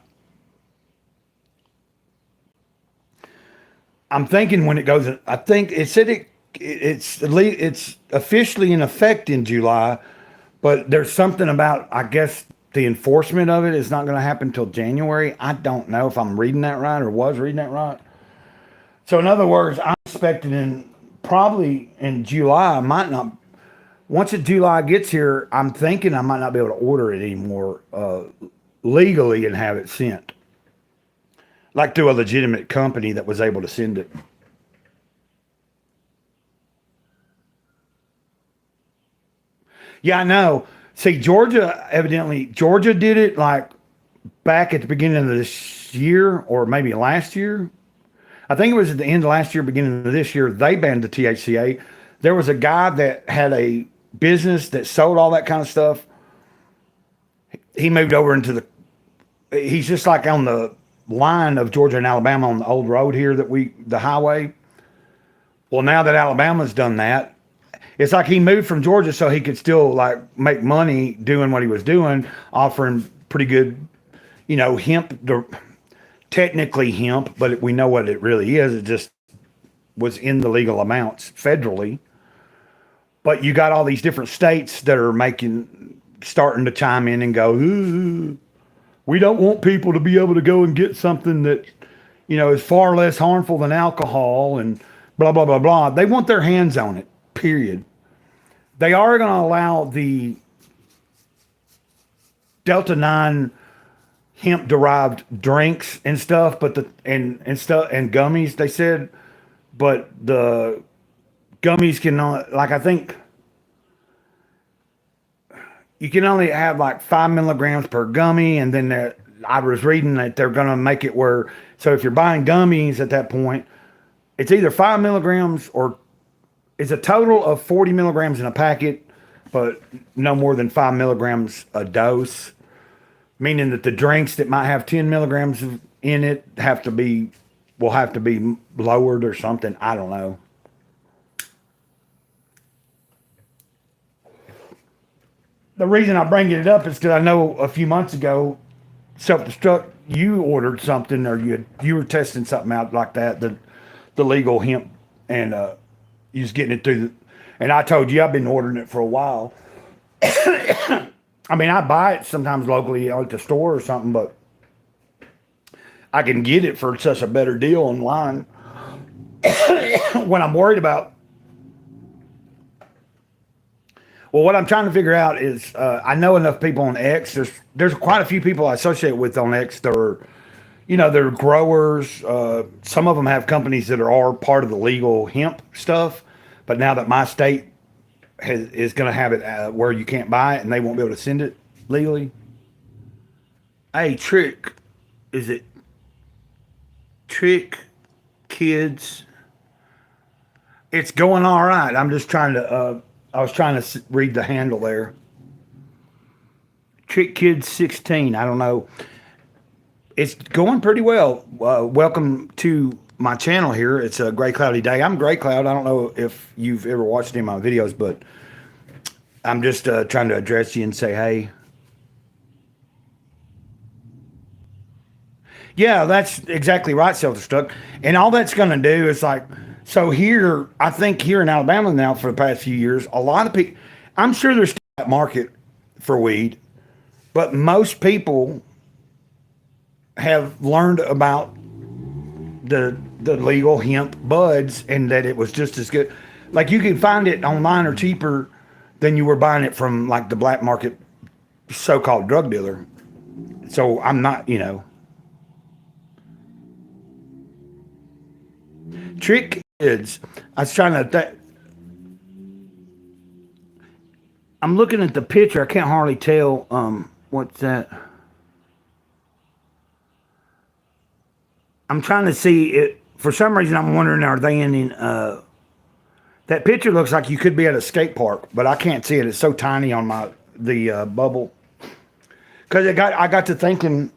I'm thinking when it goes, I think it said it's officially in effect in July, but there's something about, I guess, the enforcement of it is not going to happen until January. I don't know if I'm reading that right or was reading that right. So in other words, I'm expecting probably in July, once July gets here, I'm thinking I might not be able to order it anymore legally and have it sent. Like through a legitimate company that was able to send it. Yeah, I know. See, Georgia did it like back at the beginning of this year or maybe last year. I think it was at the end of last year, beginning of this year, they banned the THCA. There was a guy that had a business that sold all that kind of stuff. He moved over he's just like on the line of Georgia and Alabama on the old road here the highway. Well, now that Alabama's done that, it's like he moved from Georgia so he could still like make money doing what he was doing, offering pretty good, hemp, technically hemp, but we know what it really is. It just was in the legal amounts federally. But you got all these different states that are starting to chime in and go, ooh, we don't want people to be able to go and get something that, is far less harmful than alcohol and blah, blah, blah, blah. They want their hands on it, period. They are going to allow the Delta 9 hemp derived drinks and stuff, but and gummies, they said, but the gummies cannot, like, I think you can only have like 5 milligrams per gummy. And then I was reading that they're going to make it where, so if you're buying gummies at that point, it's either 5 milligrams or it's a total of 40 milligrams in a packet, but no more than 5 milligrams a dose. Meaning that the drinks that might have 10 milligrams in it will have to be lowered or something. I don't know. The reason I'm bringing it up is because I know a few months ago, Self-Destruct, you ordered something or you were testing something out like that, the legal hemp, and you was getting it through. And I told you I've been ordering it for a while. I mean, I buy it sometimes locally at the store or something, but I can get it for such a better deal online. When I'm worried about, well, what I'm trying to figure out is, I know enough people on X. There's quite a few people I associate with on X that are, they're growers. Some of them have companies that are part of the legal hemp stuff, but now that my state is going to have it where you can't buy it and they won't be able to send it legally. Hey, is it Trick Kids? It's going all right. I'm just trying to, I was trying to read the handle there. Trick Kids 16. I don't know. It's going pretty well. Welcome to my channel here. It's a Gray Cloudy Day. I'm Gray Cloud. I don't know if you've ever watched any of my videos, but I'm just trying to address you and say, hey, yeah, that's exactly right, self-destruct. And all that's going to do is like, so here, I think here in Alabama now for the past few years, a lot of people, I'm sure there's still that market for weed, but most people have learned about the legal hemp buds and that it was just as good. Like you can find it online or cheaper than you were buying it from like the black market so-called drug dealer. So I'm not, trick kids. I was trying to. I'm looking at the picture. I can't hardly tell. What's that? I'm trying to see it. For some reason, I'm wondering, are they in? That picture looks like you could be at a skate park, but I can't see it. It's so tiny on the bubble. Because I got to thinking.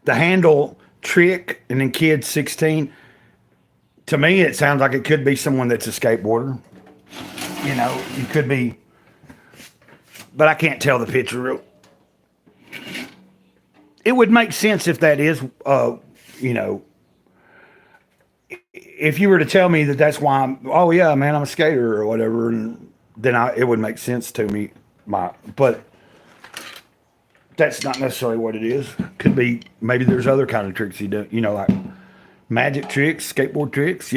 The handle trick and then kid 16. To me, it sounds like it could be someone that's a skateboarder. You could be, but I can't tell the picture real. It would make sense if that is, if you were to tell me that that's why oh yeah, man, I'm a skater or whatever, and then it would make sense to me. But that's not necessarily what it is. Could be, maybe there's other kind of tricks he do, like magic tricks, skateboard tricks,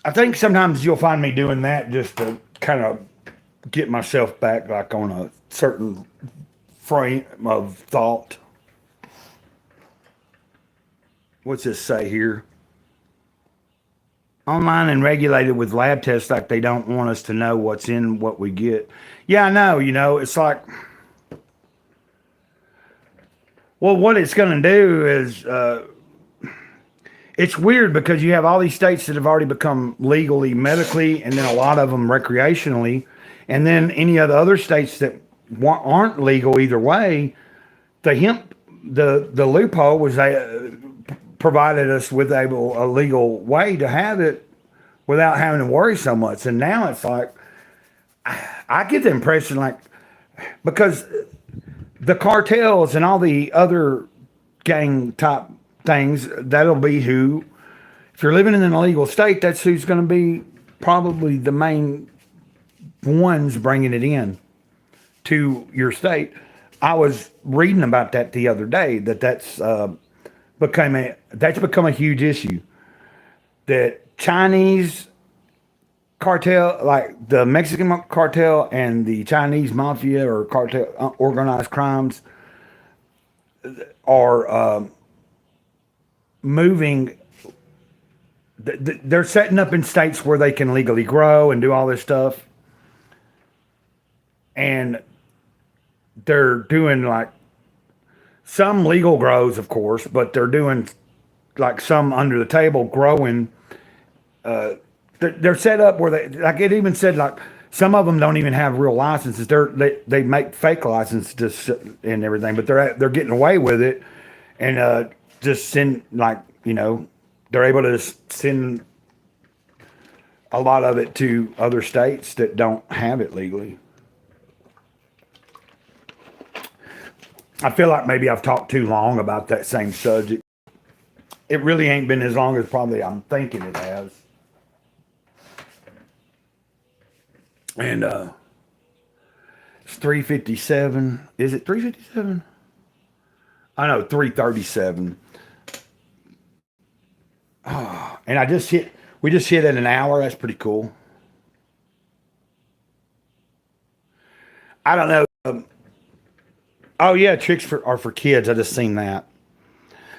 I think sometimes you'll find me doing that just to kind of get myself back like on a certain frame of thought. What's this say here? Online and regulated with lab tests, like they don't want us to know what's in what we get. Yeah, I know, it's like, well, what it's going to do is, it's weird because you have all these states that have already become legally, medically, and then a lot of them recreationally. And then any of the other states that aren't legal either way, the hemp, the loophole was provided us with a legal way to have it without having to worry so much. And now it's like, I get the impression like, because the cartels and all the other gang type things, that'll be who, if you're living in an illegal state, that's who's going to be probably the main ones bringing it in to your state. I was reading about that the other day, that's become a huge issue, that Chinese cartel, like the Mexican cartel and the Chinese mafia or cartel organized crimes are moving. They're setting up in states where they can legally grow and do all this stuff, and they're doing like some legal grows, of course, but they're doing like some under the table growing. They're set up where they, like it even said, like some of them don't even have real licenses. They make fake licenses and everything, but they're getting away with it, and just send, like, they're able to send a lot of it to other states that don't have it legally. I feel like maybe I've talked too long about that same subject. It really ain't been as long as probably I'm thinking it has. And it's 3:57. Is it 3:57? I know, 3:37. Oh, and we just hit at an hour. That's pretty cool. I don't know. Oh yeah, tricks are for kids. I just seen that.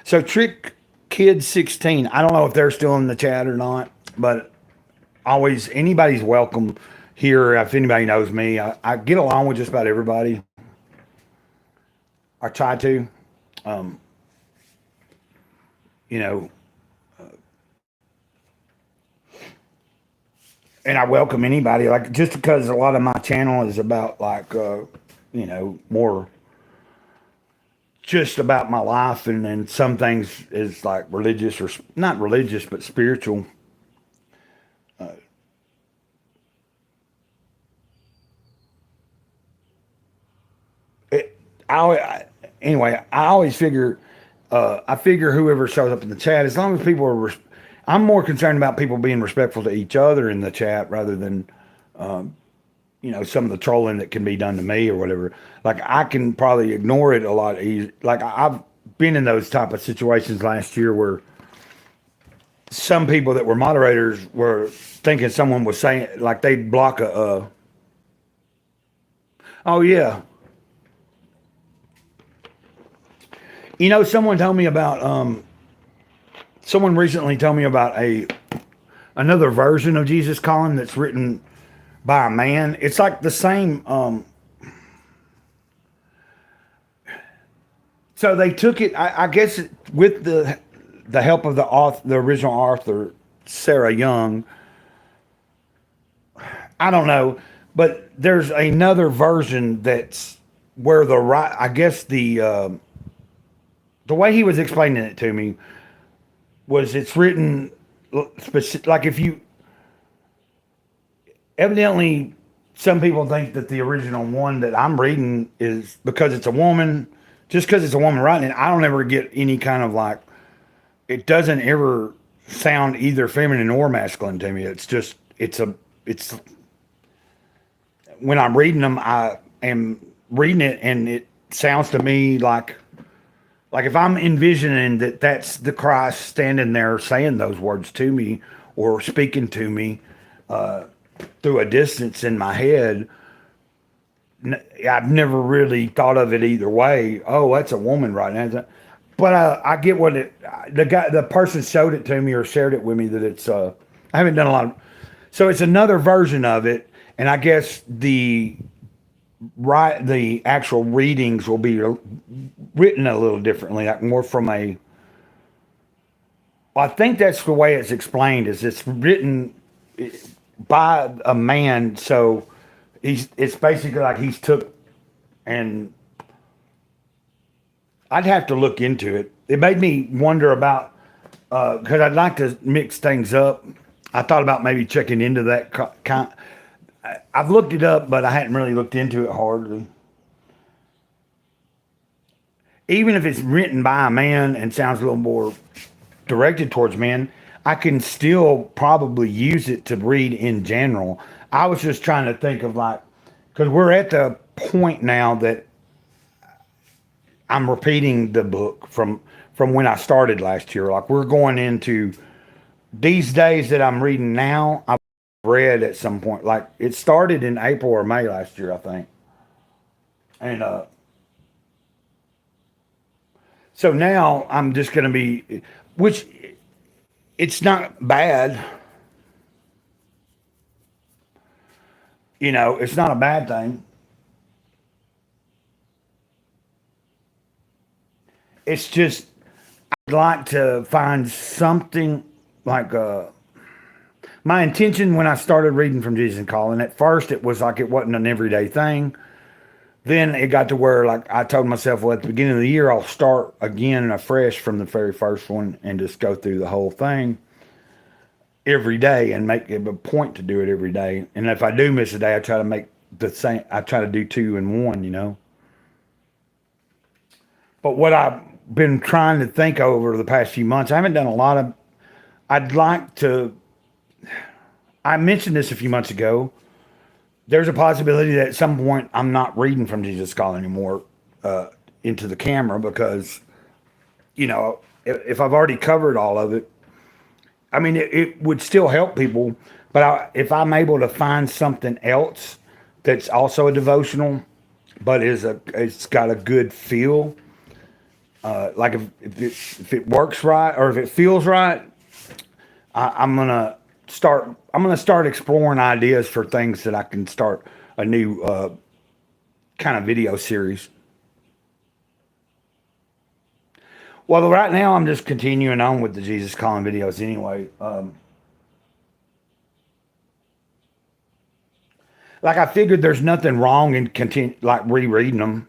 So trick Kid 16. I don't know if they're still in the chat or not, but always anybody's welcome here. If anybody knows me, I get along with just about everybody. I try to, um, you know, and I welcome anybody. Like just because a lot of my channel is about like, more just about my life, and then some things is like religious or not religious but spiritual. It, anyway, I always figure, I figure whoever shows up in the chat, as long as people are, I'm more concerned about people being respectful to each other in the chat rather than, some of the trolling that can be done to me or whatever. Like I can probably ignore it a lot easier. Like I've been in those type of situations last year where some people that were moderators were thinking someone was saying like they'd block oh yeah. Someone told me about someone recently told me about another version of Jesus Calling that's written by a man. It's like the same. So they took it, I guess, with the help of the original author, Sarah Young. I don't know, but there's another version that's where I guess the way he was explaining it to me was it's written like if you evidently some people think that the original one that I'm reading is because it's a woman, just because it's a woman writing it. I don't ever get any kind of like, it doesn't ever sound either feminine or masculine to me. It's just, it's when I'm reading them, I am reading it and it sounds to me like if I'm envisioning that that's the Christ standing there saying those words to me or speaking to me, through a distance in my head, I've never really thought of it either way. Oh, that's a woman right now. But I get what the person showed it to me or shared it with me that it's, I haven't done a lot of, so it's another version of it. And I guess the actual readings will be written a little differently, like more from I think that's the way it's explained, is it's written by a man, so it's basically like he's took, and I'd have to look into it. It made me wonder about, because I'd like to mix things up. I thought about maybe checking into that kind. I've looked it up, but I hadn't really looked into it hardly. Even if it's written by a man and sounds a little more directed towards men, I can still probably use it to read in general. I was just trying to think of like, because we're at the point now that I'm repeating the book from when I started last year. Like we're going into these days that I'm reading now, I've read at some point. Like it started in April or May last year, I think. And so now I'm just going to be, which it's not bad. It's not a bad thing. It's just, I'd like to find something like, my intention when I started reading from Jesus Calling, at first it was like it wasn't an everyday thing. Then it got to where like I told myself, well, at the beginning of the year, I'll start again afresh from the very first one and just go through the whole thing every day and make it a point to do it every day. And if I do miss a day, I try to make the same. I try to do two in one. But what I've been trying to think over the past few months, I haven't done a lot of. I'd like to. I mentioned this a few months ago. There's a possibility that at some point I'm not reading from Jesus Calling anymore into the camera because, if I've already covered all of it, I mean, it would still help people. But if I'm able to find something else that's also a devotional, but it's got a good feel, Like if it works right or if it feels right, I'm gonna start. I'm gonna start exploring ideas for things that I can start a new kind of video series. Well, right now I'm just continuing on with the Jesus Calling videos anyway. Like I figured there's nothing wrong in continue like rereading them.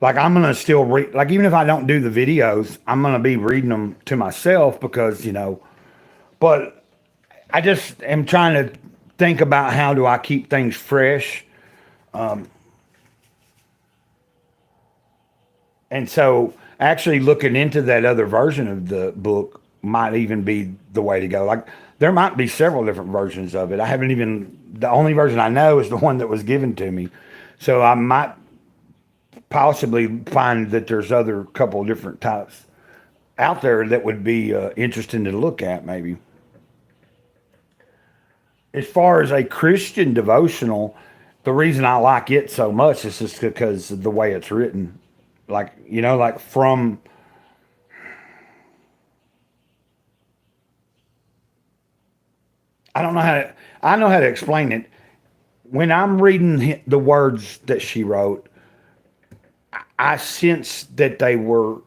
Like I'm gonna still read. Like even if I don't do the videos, I'm gonna be reading them to myself because But I just am trying to think about how do I keep things fresh. And so actually looking into that other version of the book might even be the way to go. Like there might be several different versions of it. I haven't even the only version I know is the one that was given to me. So I might possibly find that there's other couple of different types out there that would be interesting to look at maybe. As far as a Christian devotional, the reason I like it so much is just because of the way it's written. Like, like from I don't know how to I know how to explain it. When I'm reading the words that she wrote, I sense that they were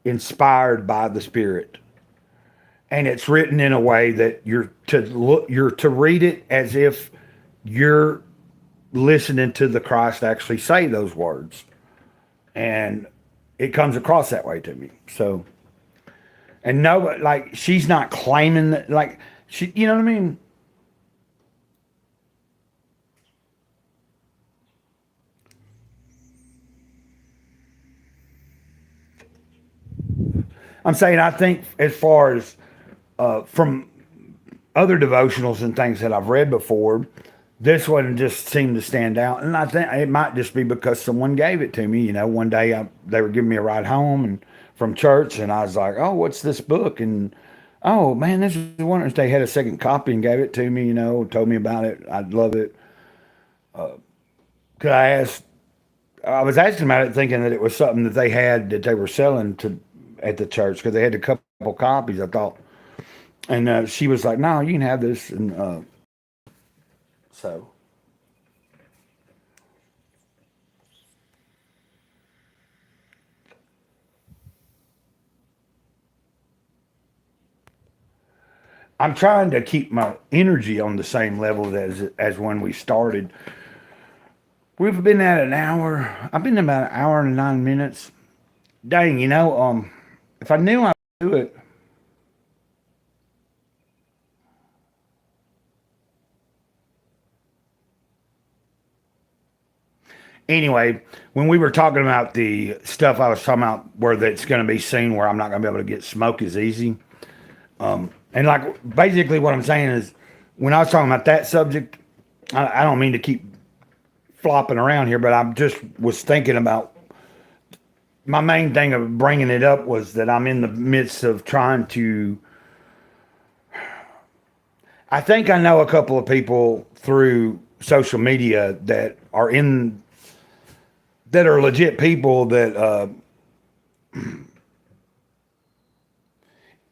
inspired by the Spirit. And it's written in a way that you're to read it as if you're listening to the Christ actually say those words. And it comes across that way to me. So, and no, like she's not claiming that, like she, you know what I mean? I'm saying I think as far as from other devotionals and things that I've read before, this one just seemed to stand out. And I think it might just be because someone gave it to me. One day they were giving me a ride home and from church, and I was like, "Oh, what's this book?" And oh man, this is one. And they had a second copy and gave it to me. Told me about it. I'd love it. Cause I was asking about it, thinking that it was something that they had that they were selling to at the church because they had a couple copies. I thought, and she was like, "No, you can have this." And so I'm trying to keep my energy on the same level as when we started. We've been at an hour. I've been about an hour and 9 minutes. Dang, if I knew I would do it. Anyway, when we were talking about the stuff I was talking about, where that's going to be seen, where I'm not going to be able to get smoke as easy, and like basically what I'm saying is, when I was talking about that subject, I don't mean to keep flopping around here, but I just was thinking about my main thing of bringing it up was that I'm in the midst of trying to. I think I know a couple of people through social media that are legit people that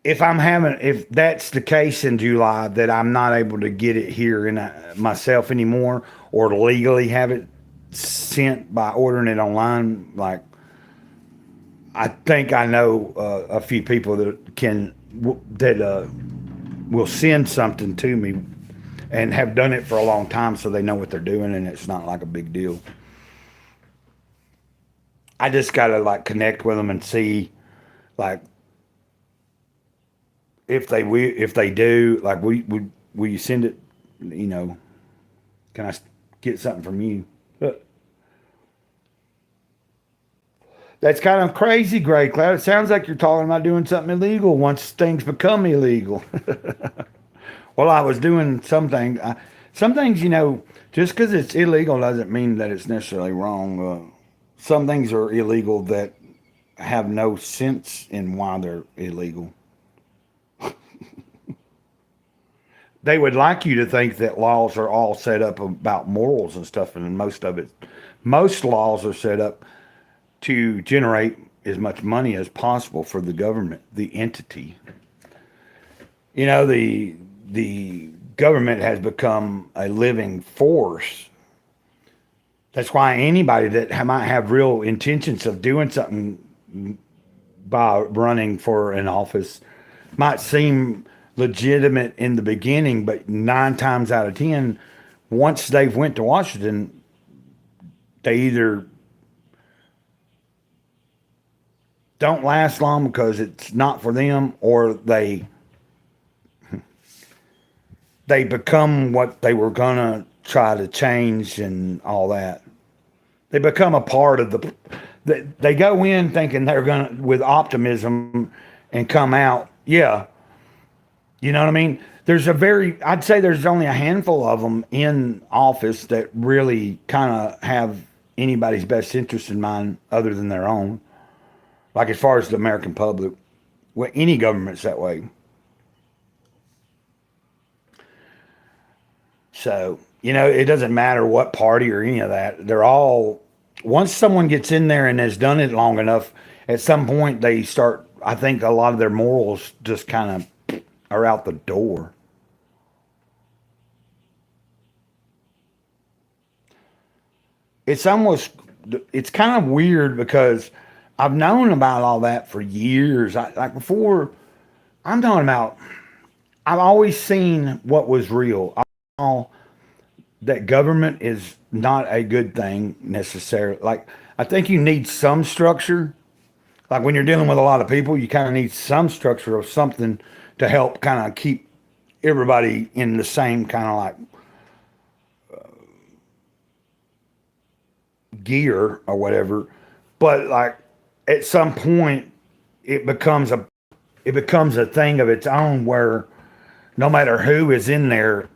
if that's the case in July that I'm not able to get it here in myself anymore or to legally have it sent by ordering it online, like I think I know a few people that will send something to me and have done it for a long time, so they know what they're doing and it's not like a big deal. I just gotta like connect with them and see like if they do, like will you send it? You know, can I get something from you? But that's kind of crazy, Gray Cloud. It sounds like you're talking about doing something illegal once things become illegal. Well, I was doing something. Some things, just because it's illegal doesn't mean that it's necessarily wrong. Some things are illegal that have no sense in why they're illegal. They would like you to think that laws are all set up about morals and stuff, and most laws are set up to generate as much money as possible for the government, the entity. You know, the government has become a living force. That's why anybody that might have real intentions of doing something by running for an office might seem legitimate in the beginning, but 9 times out of 10, once they've went to Washington, they either don't last long because it's not for them, or they become what they were gonna try to change and all that. They become a part of they go in thinking they're gonna with optimism and come out. Yeah, you know what I mean? I'd say there's only a handful of them in office that really kind of have anybody's best interest in mind other than their own. Like as far as the American public, well, any government's that way. So, it doesn't matter what party or any of that. They're all, once someone gets in there and has done it long enough, at some point they start, I think a lot of their morals just kind of are out the door. It's almost, it's kind of weird because I've known about all that for years. Like before, I'm talking about, I've always seen what was real. That government is not a good thing necessarily. Like, I think you need some structure. Like when you're dealing with a lot of people, you kind of need some structure of something to help kind of keep everybody in the same kind of like gear or whatever. But like at some point, it becomes a thing of its own where no matter who is in there,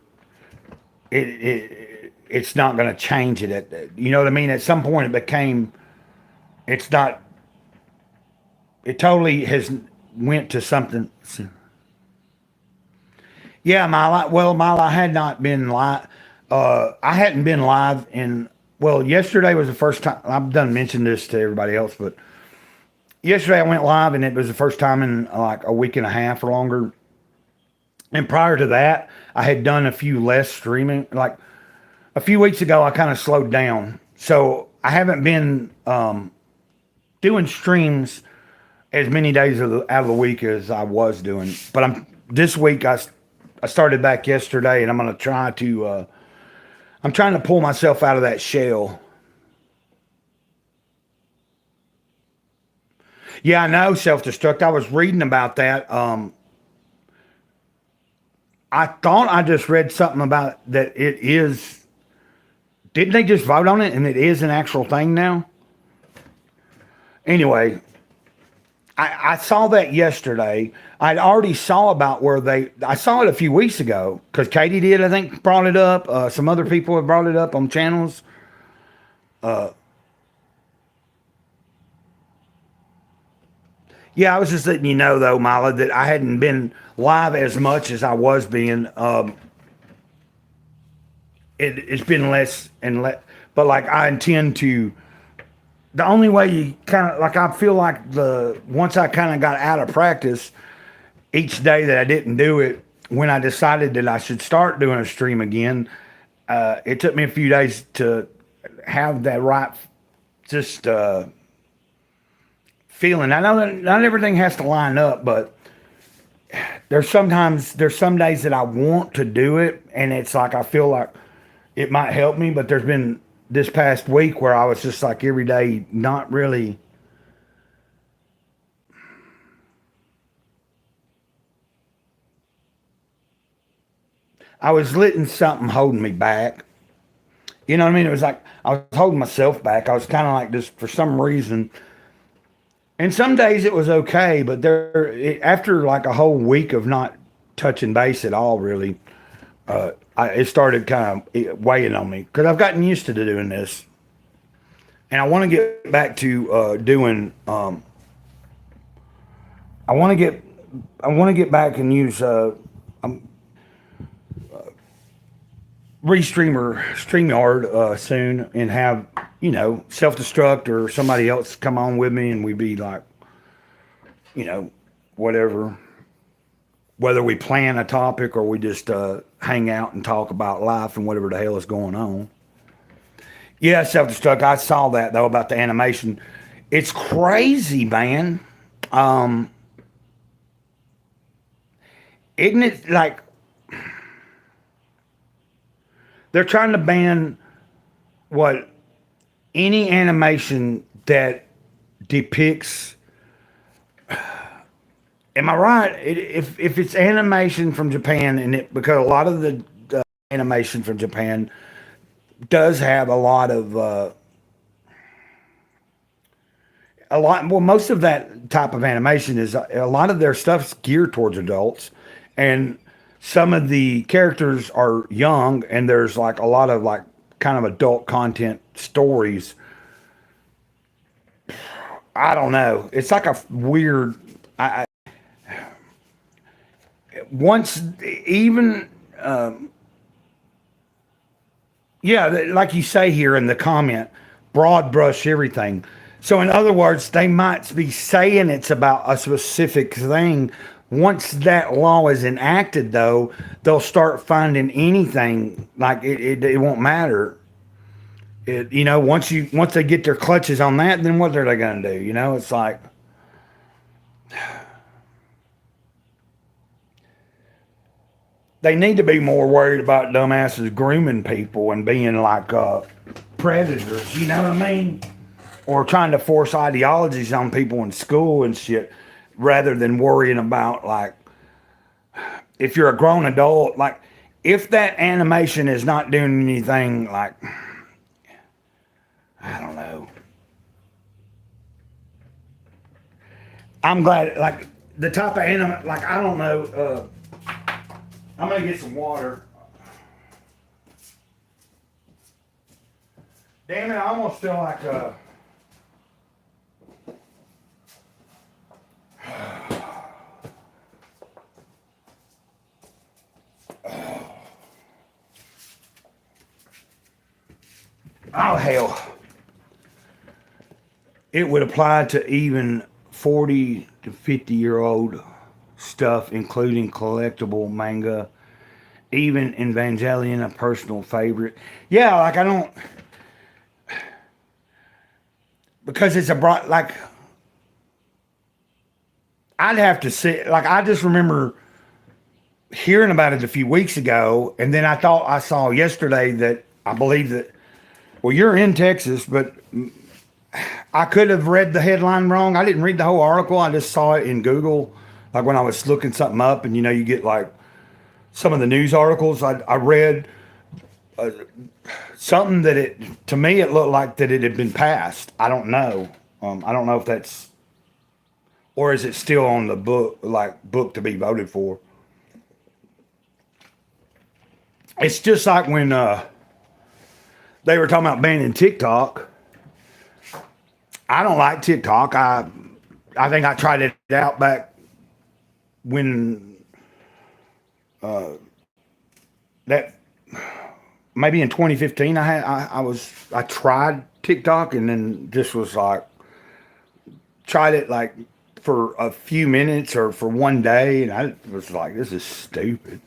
it's not going to change it. You know what I mean? At some point, it's not. It totally has went to something. Yeah, I had not been live. I hadn't been live yesterday was the first time. I've done mentioned this to everybody else, but yesterday I went live and it was the first time in like a week and a half or longer. And prior to that, I had done a few less streaming. Like a few weeks ago, I kind of slowed down. So I haven't been doing streams as many days out of the week as I was doing. But this week, I started back yesterday, and I'm going to try to, I'm trying to pull myself out of that shell. Yeah, I know, self-destruct. I was reading about that. I thought I just read something about that it is. Didn't they just vote on it and it is an actual thing now? Anyway, I saw that yesterday. I'd already saw about I saw it a few weeks ago because Katie did, I think, brought it up. Some other people have brought it up on channels. Yeah, I was just letting you know, though, Mila, that I hadn't been live as much as I was being. It's been less and less, but like I intend to. The only way you kind of like, I feel like once I kind of got out of practice, each day that I didn't do it, when I decided that I should start doing a stream again, it took me a few days to have that right, just feeling. I know that not everything has to line up, but there's some days that I want to do it, and it's like I feel like it might help me, but there's been this past week where I was just like every day not really. I was letting something holding me back. You know what I mean? It was like I was holding myself back. I was kind of like just for some reason. And some days it was okay, but after like a whole week of not touching base at all, really, it started kind of weighing on me because I've gotten used to doing this, and I want to get back to doing. I want to get back and use StreamYard soon and have self destruct or somebody else come on with me and we be like, whatever, whether we plan a topic or we just hang out and talk about life and whatever the hell is going on. Yeah, self destruct. I saw that though about the animation. It's crazy, man. Um, isn't it like they're trying to ban what any animation that depicts. Am I right? If it's animation from Japan, and it because a lot of the animation from Japan does have a lot. Well, most of that type of animation is a lot of their stuff's geared towards adults, and some of the characters are young, and there's like a lot of like kind of adult content stories. I don't know. It's like a weird. Once even yeah, like you say here in the comment, broad brush everything. So in other words, they might be saying it's about a specific thing. Once that law is enacted, though, they'll start finding anything like it won't matter. Once they get their clutches on that, then what are they going to do? It's like they need to be more worried about dumbasses grooming people and being like predators. You know what I mean? Or trying to force ideologies on people in school and shit, rather than worrying about like if you're a grown adult, like if that animation is not doing anything, like I don't know. I'm glad, like the type of anime, like I don't know. I'm gonna get some water. Damn it! I almost feel like oh hell. It would apply to even 40 to 50-year-old stuff, including collectible manga, even Evangelion, a personal favorite. Yeah, like I don't, because it's a broad, like, I'd have to say, like, I just remember hearing about it a few weeks ago, and then I thought I saw yesterday that I believe that, well, you're in Texas, but I could have read the headline wrong. I didn't read the whole article. I just saw it in Google, like when I was looking something up, and you get like some of the news articles. I read something that to me it looked like that it had been passed. I don't know. I don't know if that's, or is it still on the book to be voted for. It's just like when they were talking about banning TikTok. I don't like TikTok. I think I tried it out back when that maybe in 2015. I tried TikTok and then just was like tried it like for a few minutes or for one day, and I was like, this is stupid.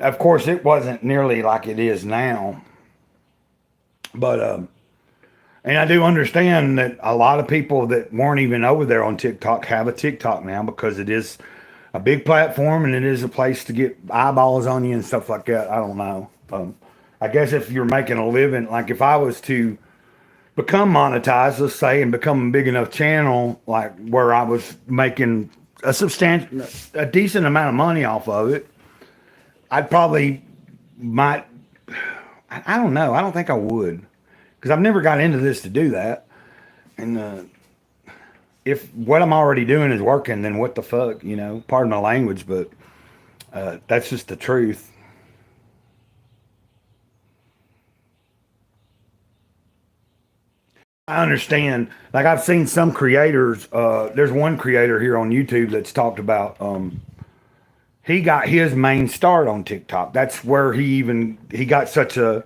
Of course, it wasn't nearly like it is now, but and I do understand that a lot of people that weren't even over there on TikTok have a TikTok now because it is a big platform and it is a place to get eyeballs on you and stuff like that. I don't know. I guess if you're making a living, like if I was to become monetized, let's say, and become a big enough channel, like where I was making a decent amount of money off of it, I'd probably might. I don't know. I don't think I would. Because I've never got into this to do that. And if what I'm already doing is working, then what the fuck, Pardon my language, but that's just the truth. I understand. Like I've seen some creators. There's one creator here on YouTube that's talked about. He got his main start on TikTok. That's where he got such a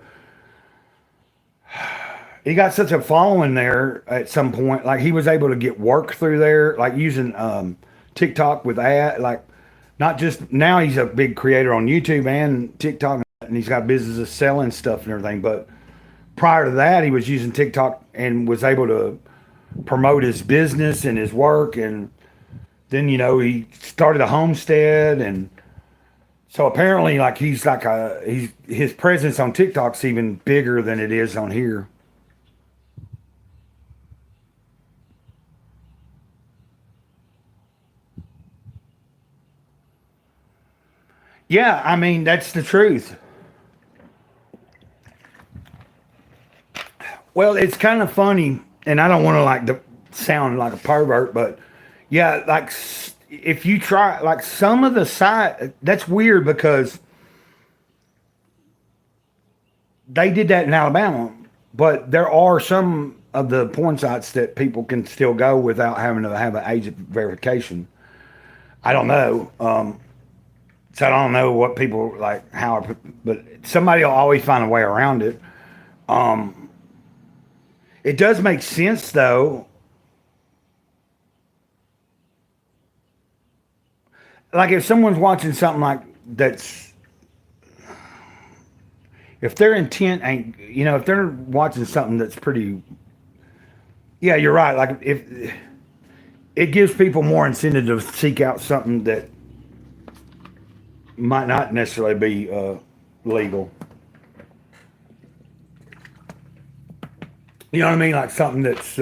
he got such a following there at some point. Like he was able to get work through there, like using TikTok with ad. Like not just now, he's a big creator on YouTube and TikTok, and he's got businesses selling stuff and everything. But prior to that, he was using TikTok and was able to promote his business and his work. And then he started a homestead, and so apparently, like his presence on TikTok's even bigger than it is on here. Yeah, I mean that's the truth. Well, it's kind of funny, and I don't want to sound like a pervert, but yeah, if you try like some of the site, that's weird because they did that in Alabama, but there are some of the porn sites that people can still go without having to have an age verification. I don't know. So I don't know what people like how, but somebody will always find a way around it. Um, it does make sense though. Like if someone's watching something like that's, if their intent ain't, if they're watching something that's pretty, yeah, you're right. Like if it gives people more incentive to seek out something that might not necessarily be legal. You know what I mean? Like something that's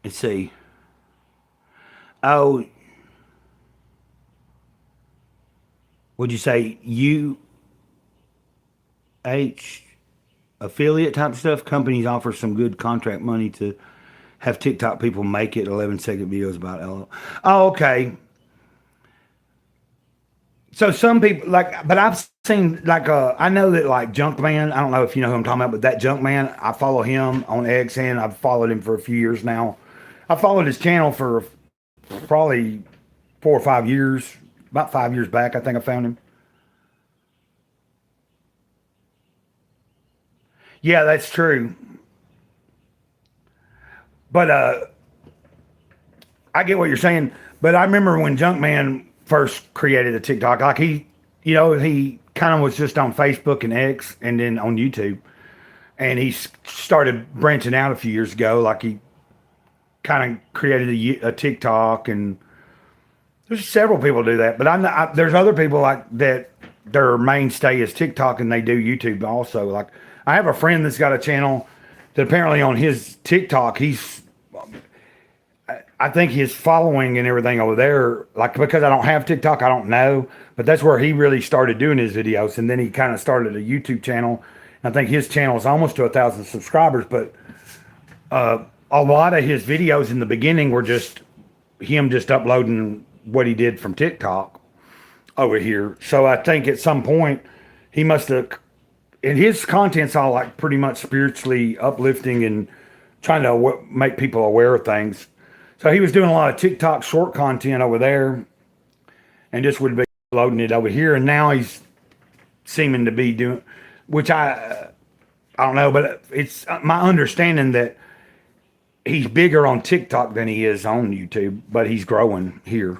let's see. Oh, would you say UH affiliate type stuff? Companies offer some good contract money to have TikTok people make it 11-second videos about LOL. Oh, okay. So some people like, but I've seen I know that like Junkman. I don't know if you know who I'm talking about, but that Junkman, I follow him on X, and I've followed him for a few years now. I followed his channel for probably 4 or 5 years. About 5 years back, I think I found him. Yeah, that's true. But I get what you're saying. But I remember when Junkman first created a TikTok, like he kind of was just on Facebook and X, and then on YouTube, and he started branching out a few years ago. Like he kind of created a TikTok, and there's several people do that. But there's other people like that. Their mainstay is TikTok, and they do YouTube also. Like I have a friend that's got a channel that apparently on his TikTok, I think his following and everything over there, like because I don't have TikTok, I don't know, but that's where he really started doing his videos, and then he kind of started a YouTube channel. I think his channel is almost to 1,000 subscribers, but a lot of his videos in the beginning were just him just uploading what he did from TikTok over here. So I think at some point he must have, and his content's all like pretty much spiritually uplifting and trying to make people aware of things. So he was doing a lot of TikTok short content over there, and just would be loading it over here. And now he's seeming to be doing, which I don't know, but it's my understanding that he's bigger on TikTok than he is on YouTube, but he's growing here.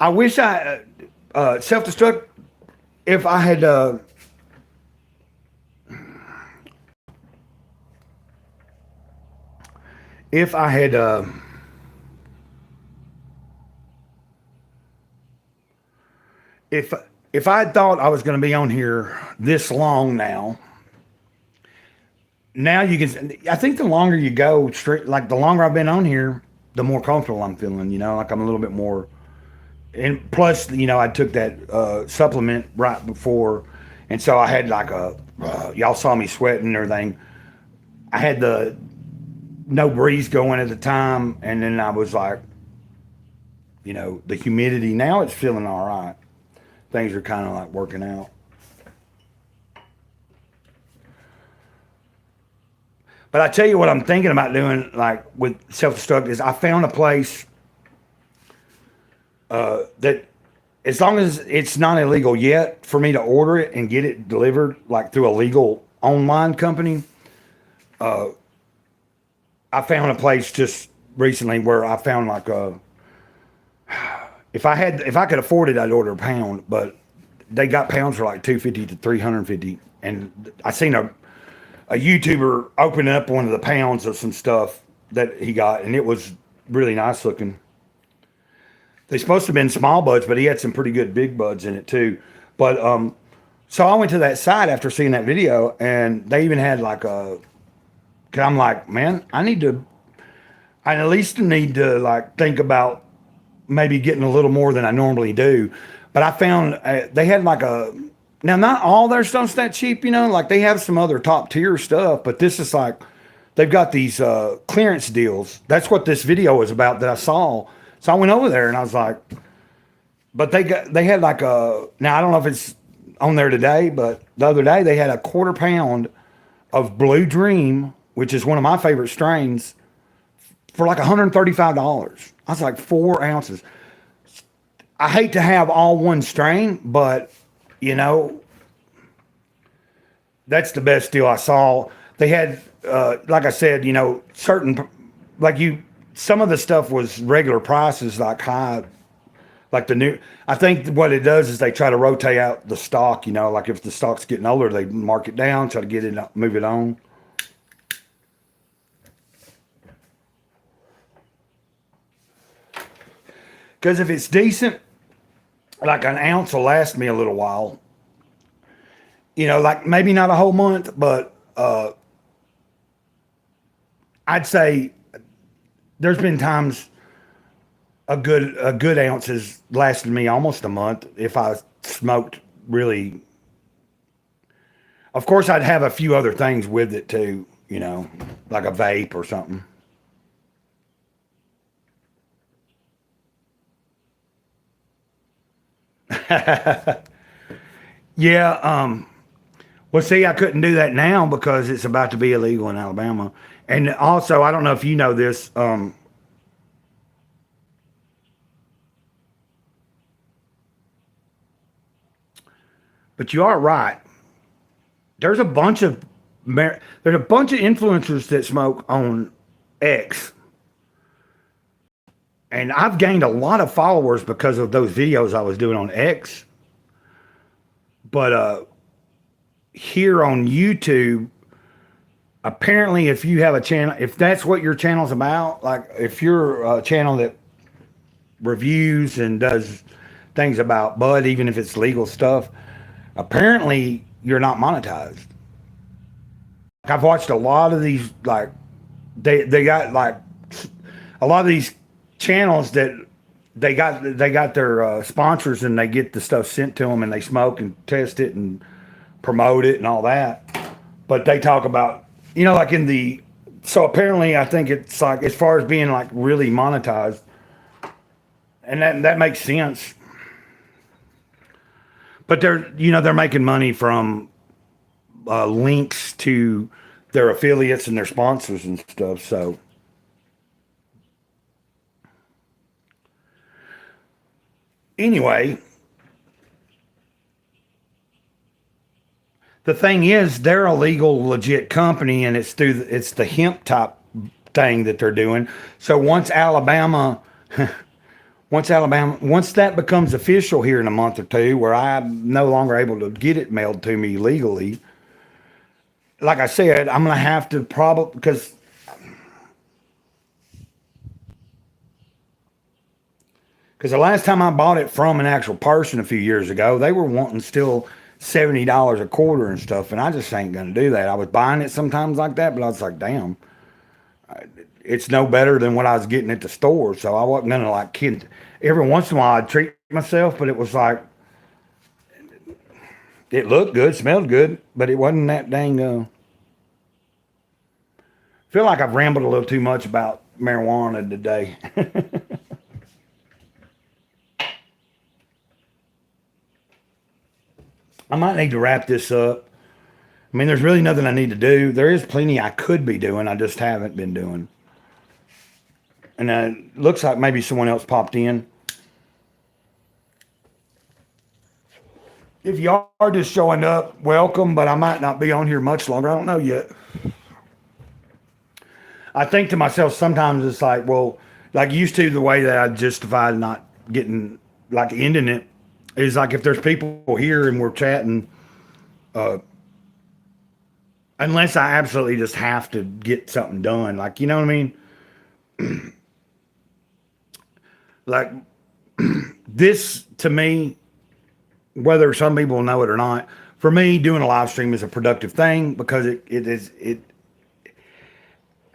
I wish I self destruct if I had if I had if if I had thought I was going to be on here this long now you can. I think the longer you go straight, like the longer I've been on here, the more comfortable I'm feeling. Like I'm a little bit more. And plus, I took that supplement right before, and so I had like y'all saw me sweating and everything. I had the no breeze going at the time, and then I was like, the humidity. Now it's feeling all right. Things are kind of like working out. But I tell you what I'm thinking about doing, like with self-destruct, is I found a place that, as long as it's not illegal yet, for me to order it and get it delivered, like through a legal online company. I found a place just recently where I found like a, if I could afford it, I'd order a pound, but they got pounds for like 250 to 350, and I seen a YouTuber opening up one of the pounds of some stuff that he got, and it was really nice looking. They're supposed to have been small buds, but he had some pretty good big buds in it too. But so I went to that site after seeing that video, and they even had like a. Cause I'm like, man, I at least need to like think about maybe getting a little more than I normally do. But I found they had like a. Now, not all their stuff's that cheap, you know. Like they have some other top tier stuff, but this is like they've got these clearance deals. That's what this video was about that I saw. So I went over there and I was like, but they had like a, now I don't know if it's on there today, but the other day they had a quarter pound of Blue Dream, which is one of my favorite strains, for like $135. I was like, 4 ounces. I hate to have all one strain, but you know, that's the best deal I saw. They had, like I said, you know, certain, like some of the stuff was regular prices, like high, like the new. I think what it does is they try to rotate out the stock. You know, like if the stock's getting older, they mark it down, try to get it, move it on. Because if it's decent, like an ounce will last me a little while. You know, like maybe not a whole month, but I'd say there's been times a good ounce has lasted me almost a month if I smoked really. Of course, I'd have a few other things with it too, you know, like a vape or something. Yeah. Well, see, I couldn't do that now because it's about to be illegal in Alabama. And also, I don't know if you know this, but you are right. There's a bunch of there's a bunch of influencers that smoke on X, and I've gained a lot of followers because of those videos I was doing on X. But here on YouTube, apparently, if you have a channel, if that's what your channel's about, like if you're a channel that reviews and does things about bud, even if it's legal stuff, apparently you're not monetized. I've watched a lot of these, like they got like a lot of these channels that they got their sponsors, and they get the stuff sent to them, and they smoke and test it and promote it and all that. But they talk about, you know, like in the, so apparently I think it's like as far as being like really monetized, and that makes sense. But they're making money from links to their affiliates and their sponsors and stuff. So anyway, the thing is, they're a legal, legit company, and it's the hemp type thing that they're doing. So once that becomes official here in a month or two, where I'm no longer able to get it mailed to me legally, like I said, I'm gonna have to probably, because the last time I bought it from an actual person a few years ago, they were wanting still $70 a quarter and stuff, and I just ain't gonna do that. I was buying it sometimes like that, but I was like, damn, it's no better than what I was getting at the store. So I wasn't gonna like kid. Every once in a while, I'd treat myself, but it was like it looked good, smelled good, but it wasn't that dang. Feel like I've rambled a little too much about marijuana today. I might need to wrap this up. I mean, there's really nothing I need to do. There is plenty I could be doing. I just haven't been doing. And it looks like maybe someone else popped in. If you are just showing up, welcome, but I might not be on here much longer. I don't know yet. I think to myself sometimes it's like, well, like used to the way that I justified not getting, like ending it is like if there's people here and we're chatting, unless I absolutely just have to get something done, like, you know what I mean? Like this to me, whether some people know it or not, for me, doing a live stream is a productive thing because it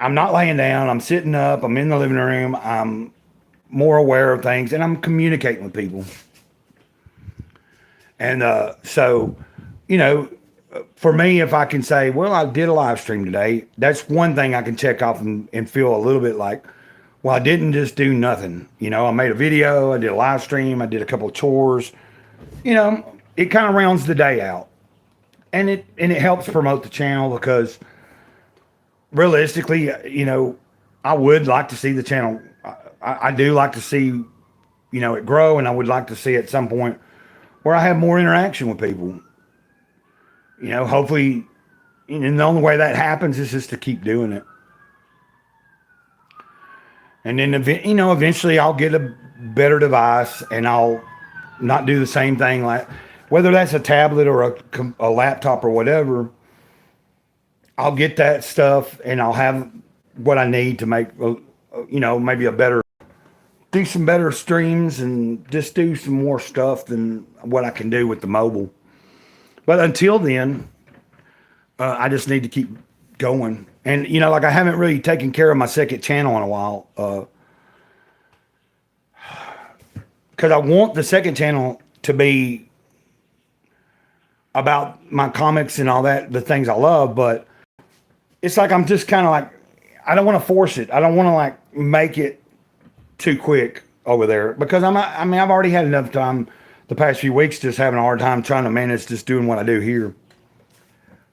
I'm not laying down, I'm sitting up, I'm in the living room, I'm more aware of things, and I'm communicating with people. And so, you know, for me, if I can say, well, I did a live stream today, that's one thing I can check off and feel a little bit like, well, I didn't just do nothing. You know, I made a video, I did a live stream, I did a couple of chores. You know, it kind of rounds the day out. And it helps promote the channel because realistically, you know, I would like to see the channel. I do like to see, you know, it grow, and I would like to see at some point where I have more interaction with people. You know, hopefully, and the only way that happens is just to keep doing it. And then, you know, eventually I'll get a better device and I'll not do the same thing, like whether that's a tablet or a laptop or whatever. I'll get that stuff and I'll have what I need to make, you know, maybe do some better streams and just do some more stuff than what I can do with the mobile. But until then, I just need to keep going. And, you know, like I haven't really taken care of my second channel in a while. Because I want the second channel to be about my comics and all that, the things I love. But it's like I'm just kind of like, I don't want to force it. I don't want to like make it too quick over there. Because I mean, I've already had enough time the past few weeks just having a hard time trying to manage just doing what I do here.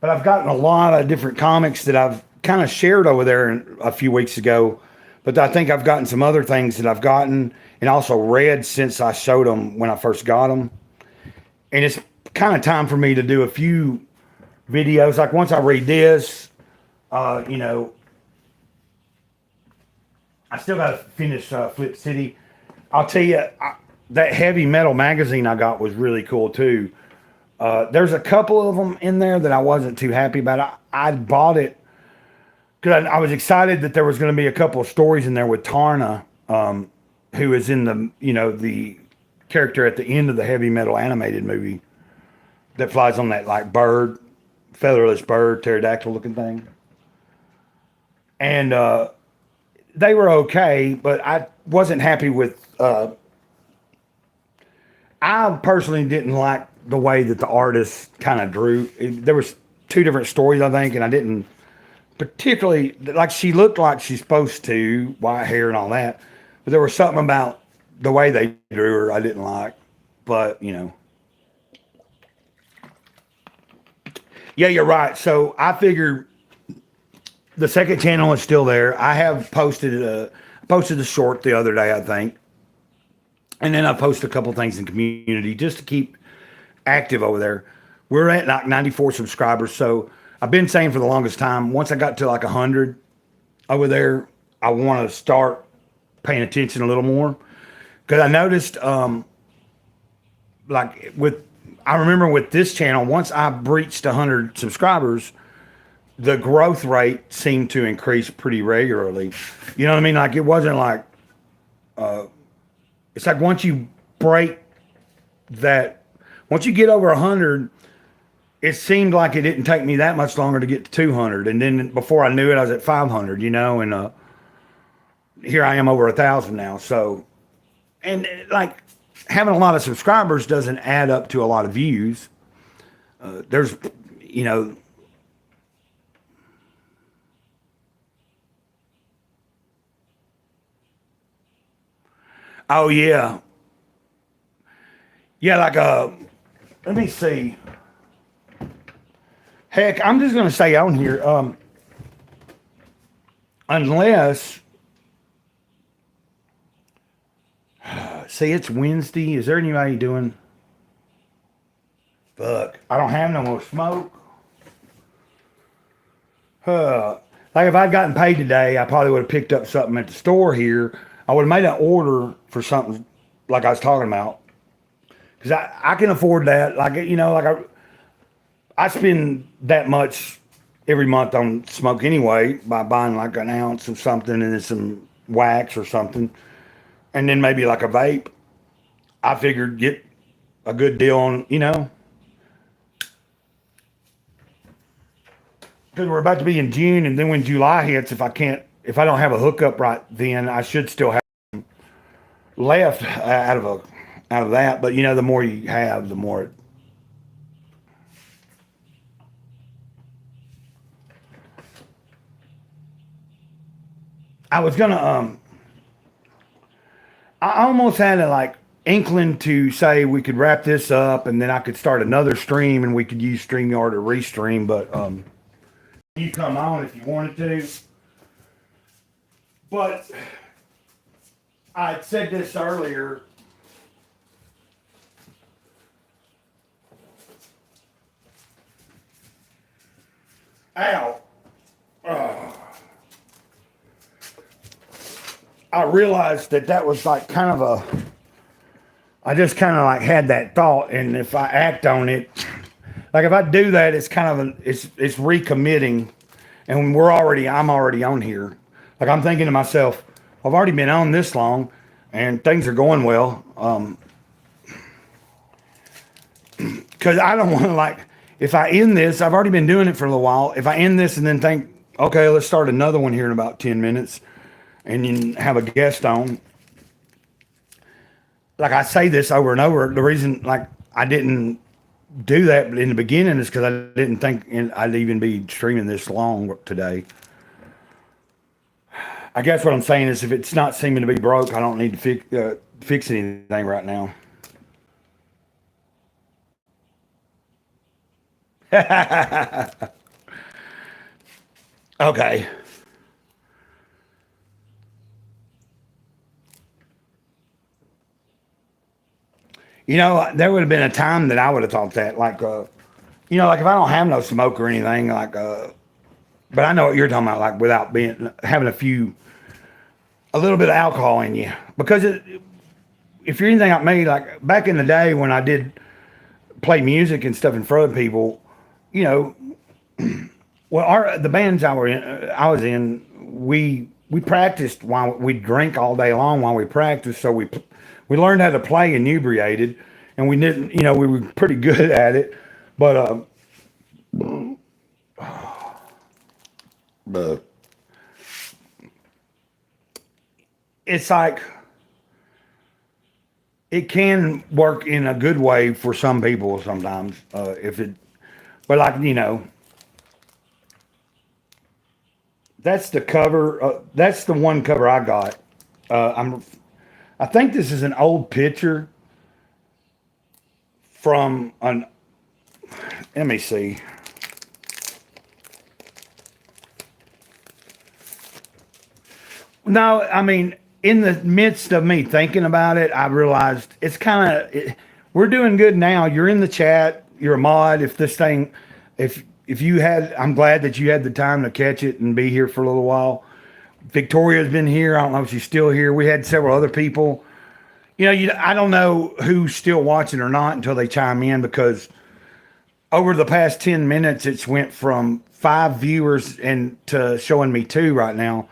But I've gotten a lot of different comics that I've kind of shared over there a few weeks ago. But I think I've gotten some other things that I've gotten and also read since I showed them when I first got them. And it's kind of time for me to do a few videos. Like once I read this, you know, I still got to finish Flip City. I'll tell you, that heavy metal magazine I got was really cool too. There's a couple of them in there that I wasn't too happy about. I bought it because I was excited that there was going to be a couple of stories in there with Tarna, who is in the, you know, the character at the end of the heavy metal animated movie that flies on that like bird, featherless bird, pterodactyl looking thing. And they were okay, but I wasn't happy with. I personally didn't like the way that the artist kind of drew. There was two different stories, I think, and I didn't particularly like. She looked like she's supposed to, white hair and all that, but there was something about the way they drew her I didn't like. But you know, yeah, you're right. So I figured the second channel is still there. I have posted a short the other day, I think. And then I post a couple things in community just to keep active over there. We're at like 94 subscribers. So I've been saying for the longest time, once I got to like 100 over there, I want to start paying attention a little more. Because I noticed, like I remember with this channel, once I breached 100 subscribers, the growth rate seemed to increase pretty regularly. You know what I mean? Like it wasn't like, it's like once you break that, once you get over 100, it seemed like it didn't take me that much longer to get to 200. And then before I knew it, I was at 500, you know, and here I am over 1,000 now. So, and like having a lot of subscribers doesn't add up to a lot of views. There's, you know, oh yeah. Yeah, like let me see. Heck, I'm just going to stay on here. Unless, see, it's Wednesday. Is there anybody doing? Fuck, I don't have no more smoke. Like if I'd gotten paid today, I probably would have picked up something at the store here. I would have made an order for something like I was talking about. Because I can afford that. Like, I spend that much every month on smoke anyway by buying like an ounce of something and then some wax or something. And then maybe like a vape. I figured get a good deal on, because we're about to be in June, and then when July hits, if I don't have a hookup right then, I should still have left out of that. But the more you have, the more. I was gonna I almost had a like inkling to say we could wrap this up, and then I could start another stream, and we could use StreamYard to restream, but you come on if you wanted to. But I said this earlier. Ow. I realized that was like kind of I just kind of like had that thought, and if I act on it, like if I do that, it's kind of it's recommitting, and I'm already on here. Like I'm thinking to myself, I've already been on this long, and things are going well. Because I don't want to like, if I end this, I've already been doing it for a little while. If I end this and then think, okay, let's start another one here in about 10 minutes, and you have a guest on. Like I say this over and over, the reason like I didn't do that in the beginning is because I didn't think I'd even be streaming this long today. I guess what I'm saying is if it's not seeming to be broke, I don't need to fix anything right now. Okay. There would have been a time that I would have thought that, like, like if I don't have no smoke or anything, like, but I know what you're talking about, like, without having a little bit of alcohol in you. Because if you're anything like me, like, back in the day when I did play music and stuff in front of people, well, the bands I was in, we practiced while we drank all day long while we practiced, so we learned how to play inebriated, and we didn't, we were pretty good at it, but it's like it can work in a good way for some people sometimes, but like that's the cover. That's the one cover I got. I think this is an old picture from let me see. No, I mean, in the midst of me thinking about it, I realized it's kind of, we're doing good now. You're in the chat. You're a mod. If you had, I'm glad that you had the time to catch it and be here for a little while. Victoria's been here. I don't know if she's still here. We had several other people. I don't know who's still watching or not until they chime in, because over the past 10 minutes, it's went from 5 viewers and to showing me 2 right now.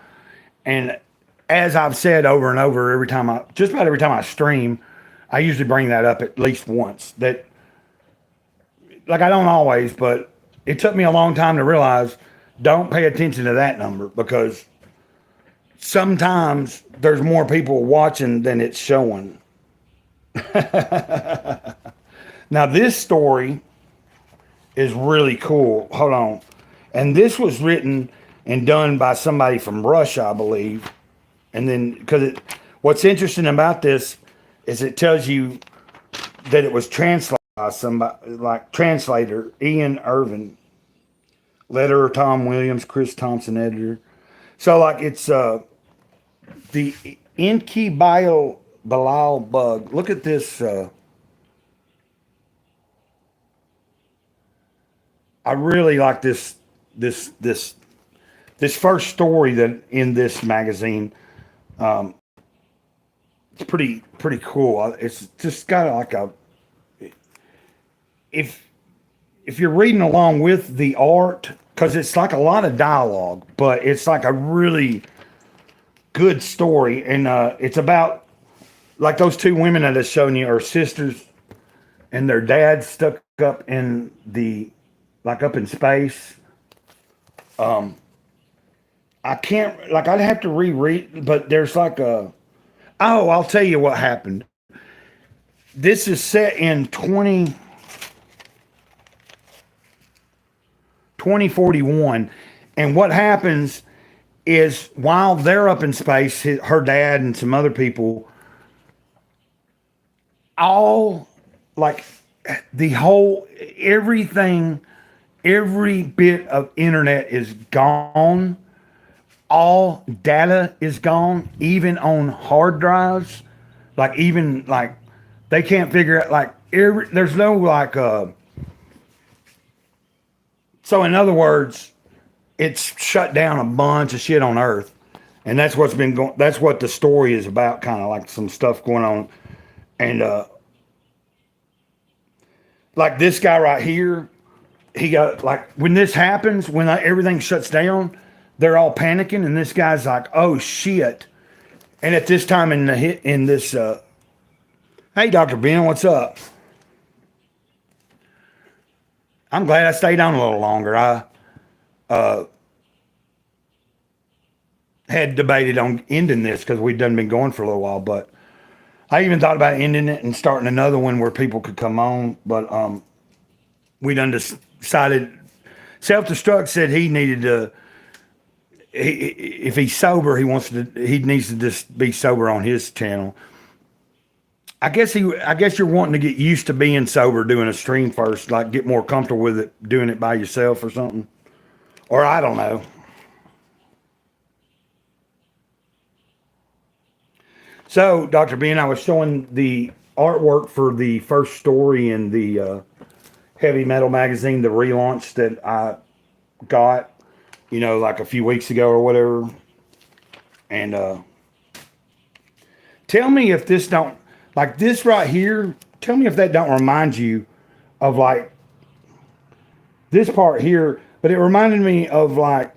And as I've said over and over, just about every time I stream, I usually bring that up at least once. That, like, I don't always, but it took me a long time to realize, don't pay attention to that number, because sometimes there's more people watching than it's showing. Now, this story is really cool. Hold on. And this was written and done by somebody from Russia, I believe. And then, because what's interesting about this is it tells you that it was translated by somebody, like translator Ian Irvin. Letterer Tom Williams, Chris Thompson editor. So like it's the Inky Bilal bug. Look at this. I really like this this this first story that in this magazine. Um, it's pretty cool. It's just got like a if if you're reading along with the art, because it's like a lot of dialogue, but it's like a really good story, and it's about like those two women that I've shown you are sisters, and their dad stuck up in the like up in space. Um, I can't like I'd have to reread, but there's like a oh I'll tell you what happened. This is set in 2041, and what happens is while they're up in space, her dad and some other people, all like the whole everything, every bit of internet is gone. All data is gone, even on hard drives. Like even like they can't figure out like there's no like so in other words, it's shut down a bunch of shit on Earth, and that's what's been going. That's what the story is about, kind of like some stuff going on, and like this guy right here, he got like when this happens, when everything shuts down, they're all panicking, and this guy's like, "Oh shit!" And at this time in the hit in this, hey Dr. Ben, what's up? I'm glad I stayed on a little longer. I uh, had debated on ending this because we'd done been going for a little while, but I even thought about ending it and starting another one where people could come on, but we done decided. Self Destruct said he needed to. If he's sober, he needs to just be sober on his channel. I guess you're wanting to get used to being sober, doing a stream first, like get more comfortable with it, doing it by yourself or something, or I don't know. So, Dr. Ben, I was showing the artwork for the first story in the heavy metal magazine, the relaunch that I got, like a few weeks ago or whatever. And tell me if this don't, like this right here, tell me if that don't remind you of like this part here, but it reminded me of like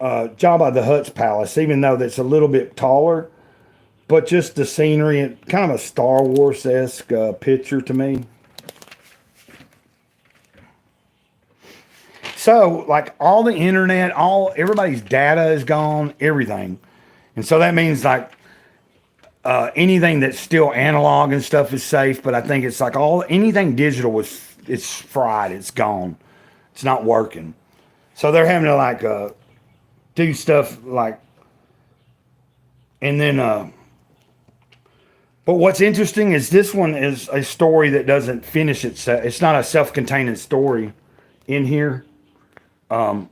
Jabba the Hutt's palace, even though that's a little bit taller, but just the scenery and kind of a Star Wars-esque picture to me. So, like all the internet, everybody's data is gone, everything, and so that means like anything that's still analog and stuff is safe. But I think it's like anything digital it's fried, it's gone, it's not working. So they're having to like do stuff like, and then. But what's interesting is this one is a story that doesn't finish itself. It's not a self-contained story in here. So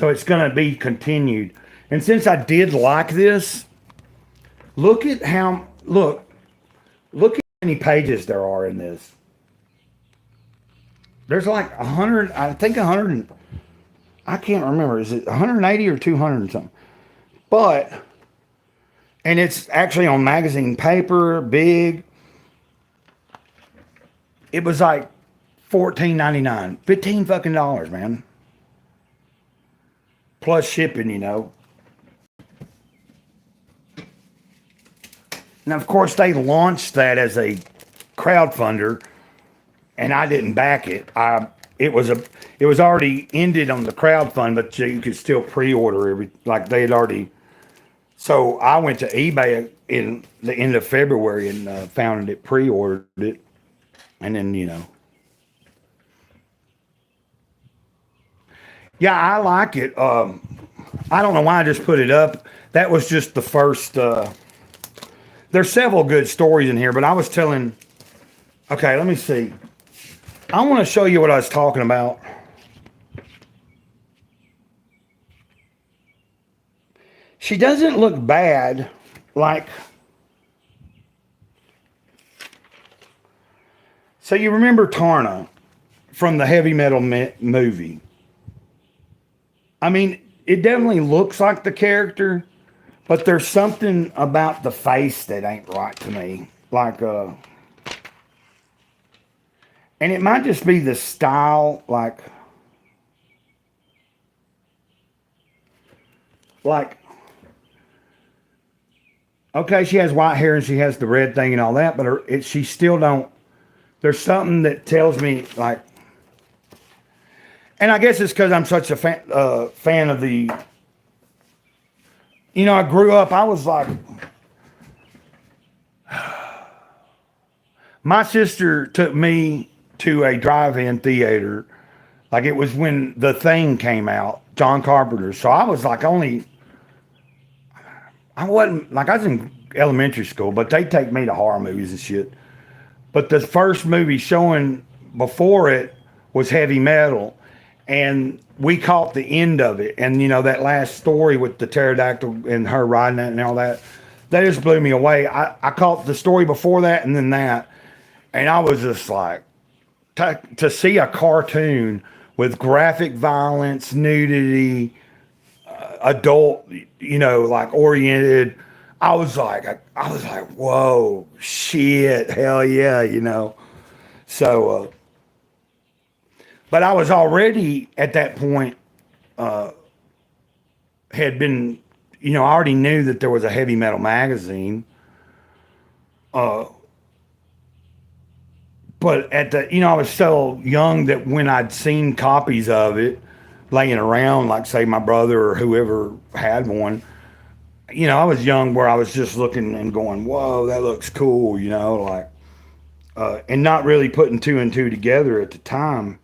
it's going to be continued. And since I did like this, look at how many pages there are in this. There's like 100, I think 100, I can't remember. Is it 180 or 200 or something? And it's actually on magazine paper, big. It was like $14.99, $15 fucking dollars, man. Plus shipping, Now, of course, they launched that as a crowdfunder, and I didn't back it. It was already ended on the crowdfund, but you could still pre-order like they had already. So I went to eBay in the end of February and found it, pre-ordered it, and then yeah, I like it. I don't know why I just put it up. That was just the first. There's several good stories in here, but I was telling. Okay, let me see. I want to show you what I was talking about. She doesn't look bad, like. So you remember Tarna from the heavy metal movie? I mean, it definitely looks like the character, but there's something about the face that ain't right to me. Like, and it might just be the style, like, okay, she has white hair and she has the red thing and all that, but she still don't. There's something that tells me, like, and I guess it's because I'm such a fan of the. You know, I grew up. I was like, my sister took me to a drive-in theater, like it was when The Thing came out, John Carpenter. So I was like I wasn't like I was in elementary school, but they take me to horror movies and shit. But the first movie showing before it was heavy metal, and we caught the end of it. And you know that last story with the pterodactyl and her riding it and all that, that just blew me away. I caught the story before that and then that, and I was just like, to see a cartoon with graphic violence, nudity, adult, you know, like oriented. I was like, whoa, shit, hell yeah, you know. So, but I was already at that point, had been, you know, I already knew that there was a heavy metal magazine. But at the, you know, I was so young that when I'd seen copies of it laying around, like say my brother or whoever had one, you know, I was young where I was just looking and going, whoa, that looks cool, you know, like, and not really putting two and two together at the time.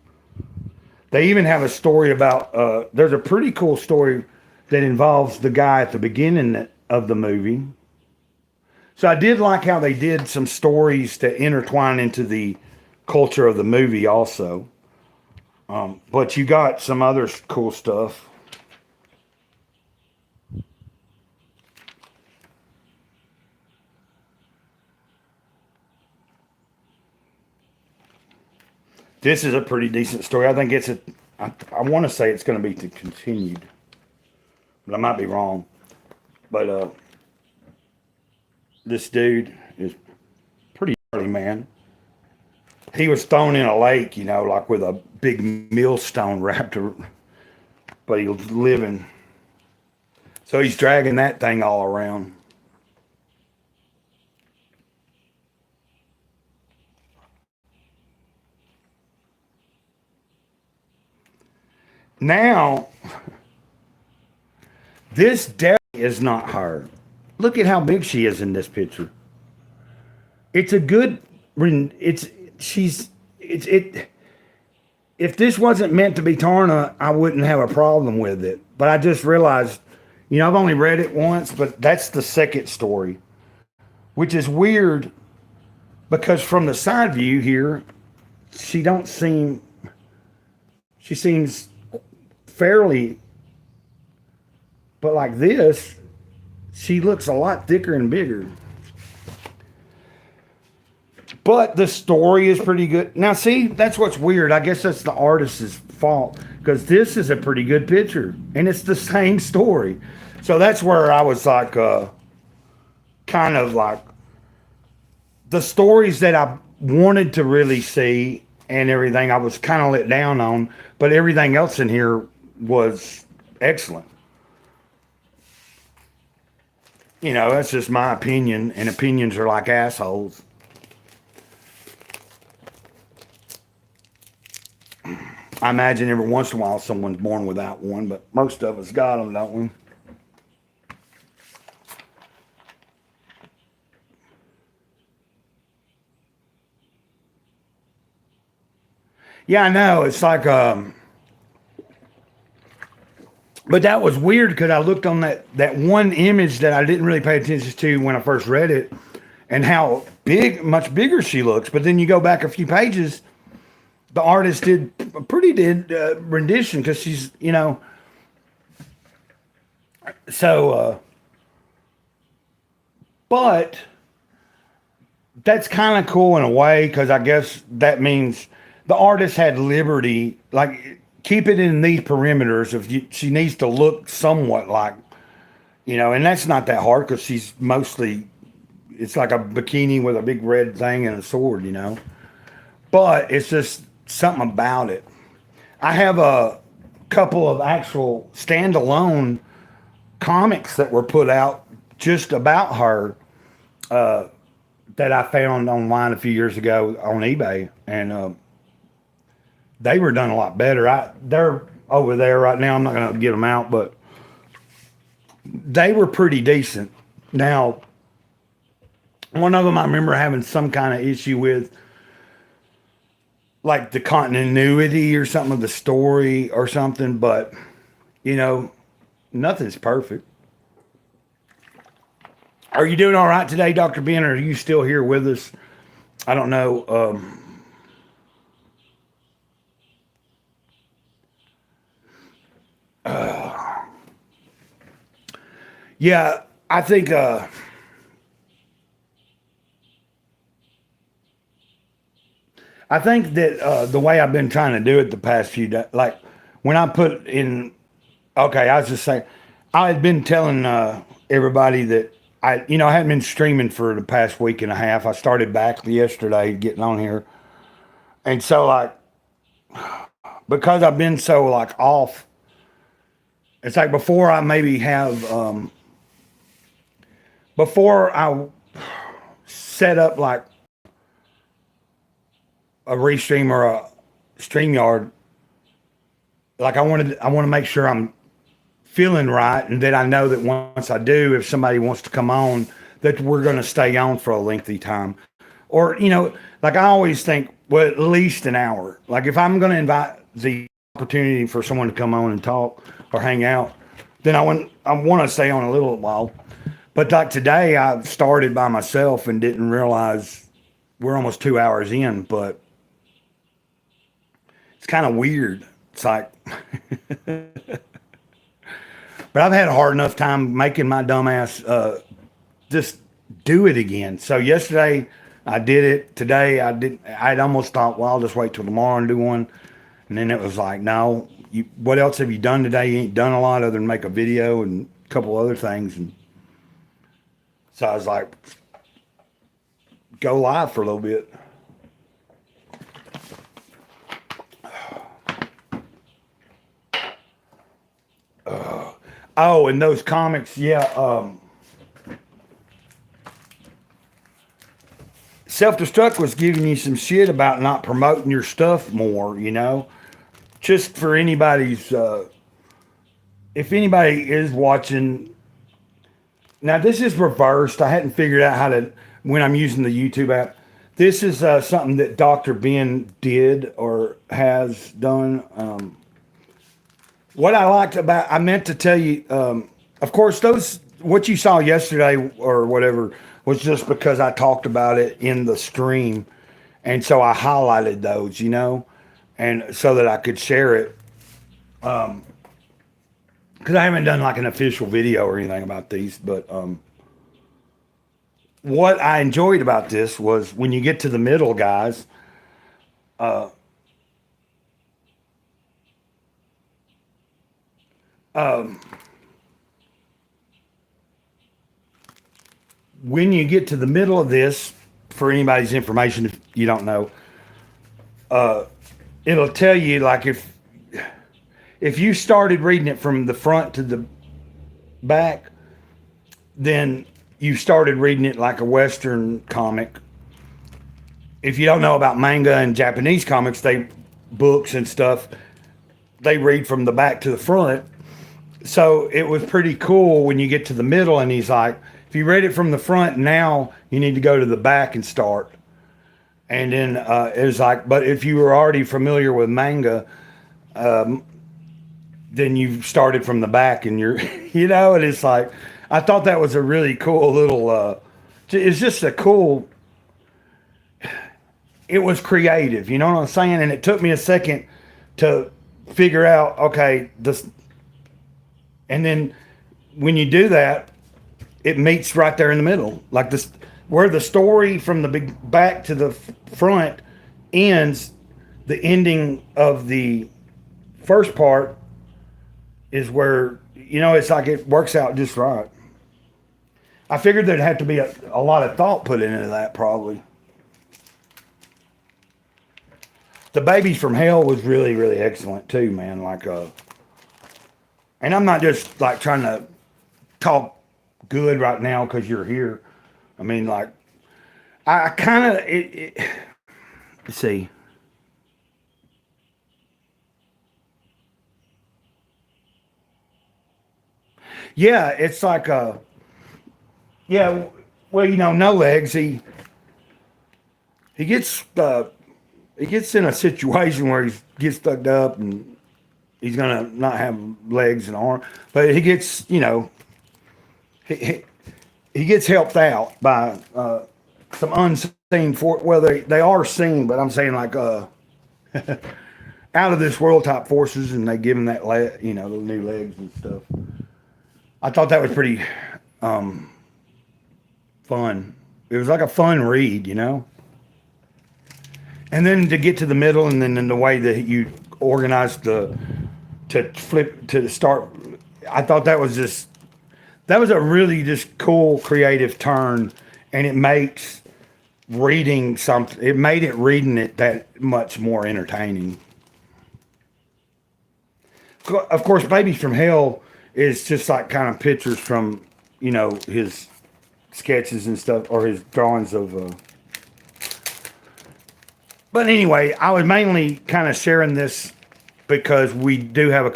They even have a story about, there's a pretty cool story that involves the guy at the beginning of the movie. So I did like how they did some stories to intertwine into the culture of the movie also. But you got some other cool stuff. This is a pretty decent story. I think I want to say it's going to be continued, but I might be wrong. But this dude is pretty early, man. He was thrown in a lake, you know, like with a big millstone wrapped around, but he was living. So he's dragging that thing all around. Now, this definitely is not her. Look at how big she is in this picture. It's a good. It. If this wasn't meant to be Tarna, I wouldn't have a problem with it. But I just realized, you know, I've only read it once, but that's the second story, which is weird because from the side view here, she don't seem. She seems fairly, but like this, she looks a lot thicker and bigger. But the story is pretty good. Now, see, that's what's weird. I guess that's the artist's fault because this is a pretty good picture and it's the same story. So that's where I was like, kind of like the stories that I wanted to really see and everything, I was kind of let down on, but everything else in here was excellent. You know, that's just my opinion, and opinions are like assholes. I imagine every once in a while someone's born without one, but most of us got them, don't we? Yeah, I know. It's like, but that was weird because I looked on that one image that I didn't really pay attention to when I first read it, and how much bigger she looks. But then you go back a few pages, the artist did a pretty good rendition because she's, so, but that's kind of cool in a way because I guess that means the artist had liberty, like keep it in these perimeters. If she needs to look somewhat like, and that's not that hard because she's mostly, it's like a bikini with a big red thing and a sword, but it's just something about it. I have a couple of actual standalone comics that were put out just about her that I found online a few years ago on eBay, and they were done a lot better. They're over there right now. I'm not going to get them out, but they were pretty decent. Now, one of them I remember having some kind of issue with, like the continuity or something of the story or something, but nothing's perfect. Are you doing all right today, Dr. Ben, or are you still here with us? I don't know. Yeah, I think that the way I've been trying to do it the past few days, like when I put in, okay, I was just saying, I had been telling everybody that I hadn't been streaming for the past week and a half. I started back yesterday getting on here. And so like, because I've been so like off, it's like before I maybe have, before I set up like a restream or a StreamYard, like I want to make sure I'm feeling right, and that I know that once I do, if somebody wants to come on, that we're going to stay on for a lengthy time. Or, like I always think, well, at least an hour. Like if I'm going to invite the opportunity for someone to come on and talk or hang out, then I want to stay on a little while. But like today, I started by myself and didn't realize we're almost 2 hours in, but it's kind of weird. It's like, but I've had a hard enough time making my dumbass just do it again. So yesterday I did it. Today I didn't. I'd almost thought, well, I'll just wait till tomorrow and do one. And then it was like, no. What else have you done today? You ain't done a lot other than make a video and a couple other things. And so I was like, go live for a little bit. Oh, and those comics, yeah. Self-Destruct was giving you some shit about not promoting your stuff more, Just for anybody's, if anybody is watching, now this is reversed. I hadn't figured out how to, when I'm using the YouTube app, this is something that Dr. Ben did or has done. What I liked about, I meant to tell you, of course, what you saw yesterday or whatever was just because I talked about it in the stream. And so I highlighted those, and so that I could share it. Because I haven't done like an official video or anything about these, but what I enjoyed about this was when you get to the middle, guys, when you get to the middle of this, for anybody's information, if you don't know, it'll tell you like if you started reading it from the front to the back, then you started reading it like a Western comic. If you don't know about manga and Japanese comics, books and stuff, they read from the back to the front. So it was pretty cool when you get to the middle and he's like, if you read it from the front, now you need to go to the back and start. And then it was like, but if you were already familiar with manga, then you started from the back and you're, and it's like, I thought that was a really cool little, it's just a cool, it was creative. You know what I'm saying? And it took me a second to figure out, okay, this, and then when you do that, it meets right there in the middle, like this, where the story from the big back to the front ends. The ending of the first part is where, it's like it works out just right. I figured there'd have to be a lot of thought put into that, probably. The Babies from Hell was really, really excellent too, man. Like, and I'm not just like trying to talk good right now because you're here. I mean, like, I kind of, let's see. Yeah, it's like, yeah, well, no legs. He gets, he gets in a situation where he gets stuck up and he's gonna not have legs and arms, but he gets, he, he gets helped out by some unseen well, they are seen, but I'm saying like out of this world type forces, and they give him that the new legs and stuff. I thought that was pretty fun. It was like a fun read, And then to get to the middle, and then in the way that you organized to flip to start, I thought that was a really just cool creative turn, and it makes reading something. It made it reading it that much more entertaining. Of course, Babies from Hell is just like kind of pictures from his sketches and stuff, or his drawings of. But anyway, I was mainly kind of sharing this because we do have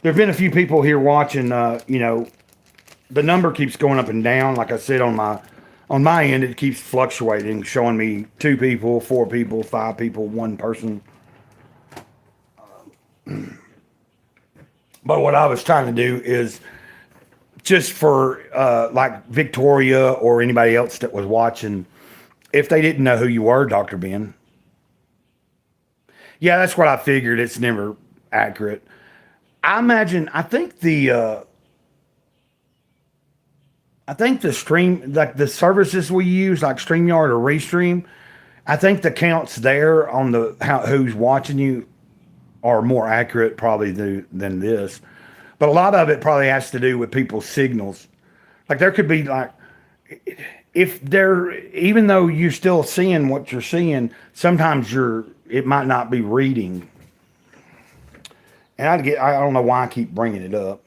there've been a few people here watching. The number keeps going up and down. Like I said, on my end, it keeps fluctuating, showing me 2 people, 4 people, 5 people, 1 person. But what I was trying to do is just for like Victoria or anybody else that was watching, if they didn't know who you were, Dr. Ben. Yeah, that's what I figured. It's never accurate. I think the stream, like the services we use, like StreamYard or Restream, I think the counts there on who's watching you are more accurate probably than this. But a lot of it probably has to do with people's signals. Like there could be like, even though you're still seeing what you're seeing, sometimes it might not be reading. And I don't know why I keep bringing it up.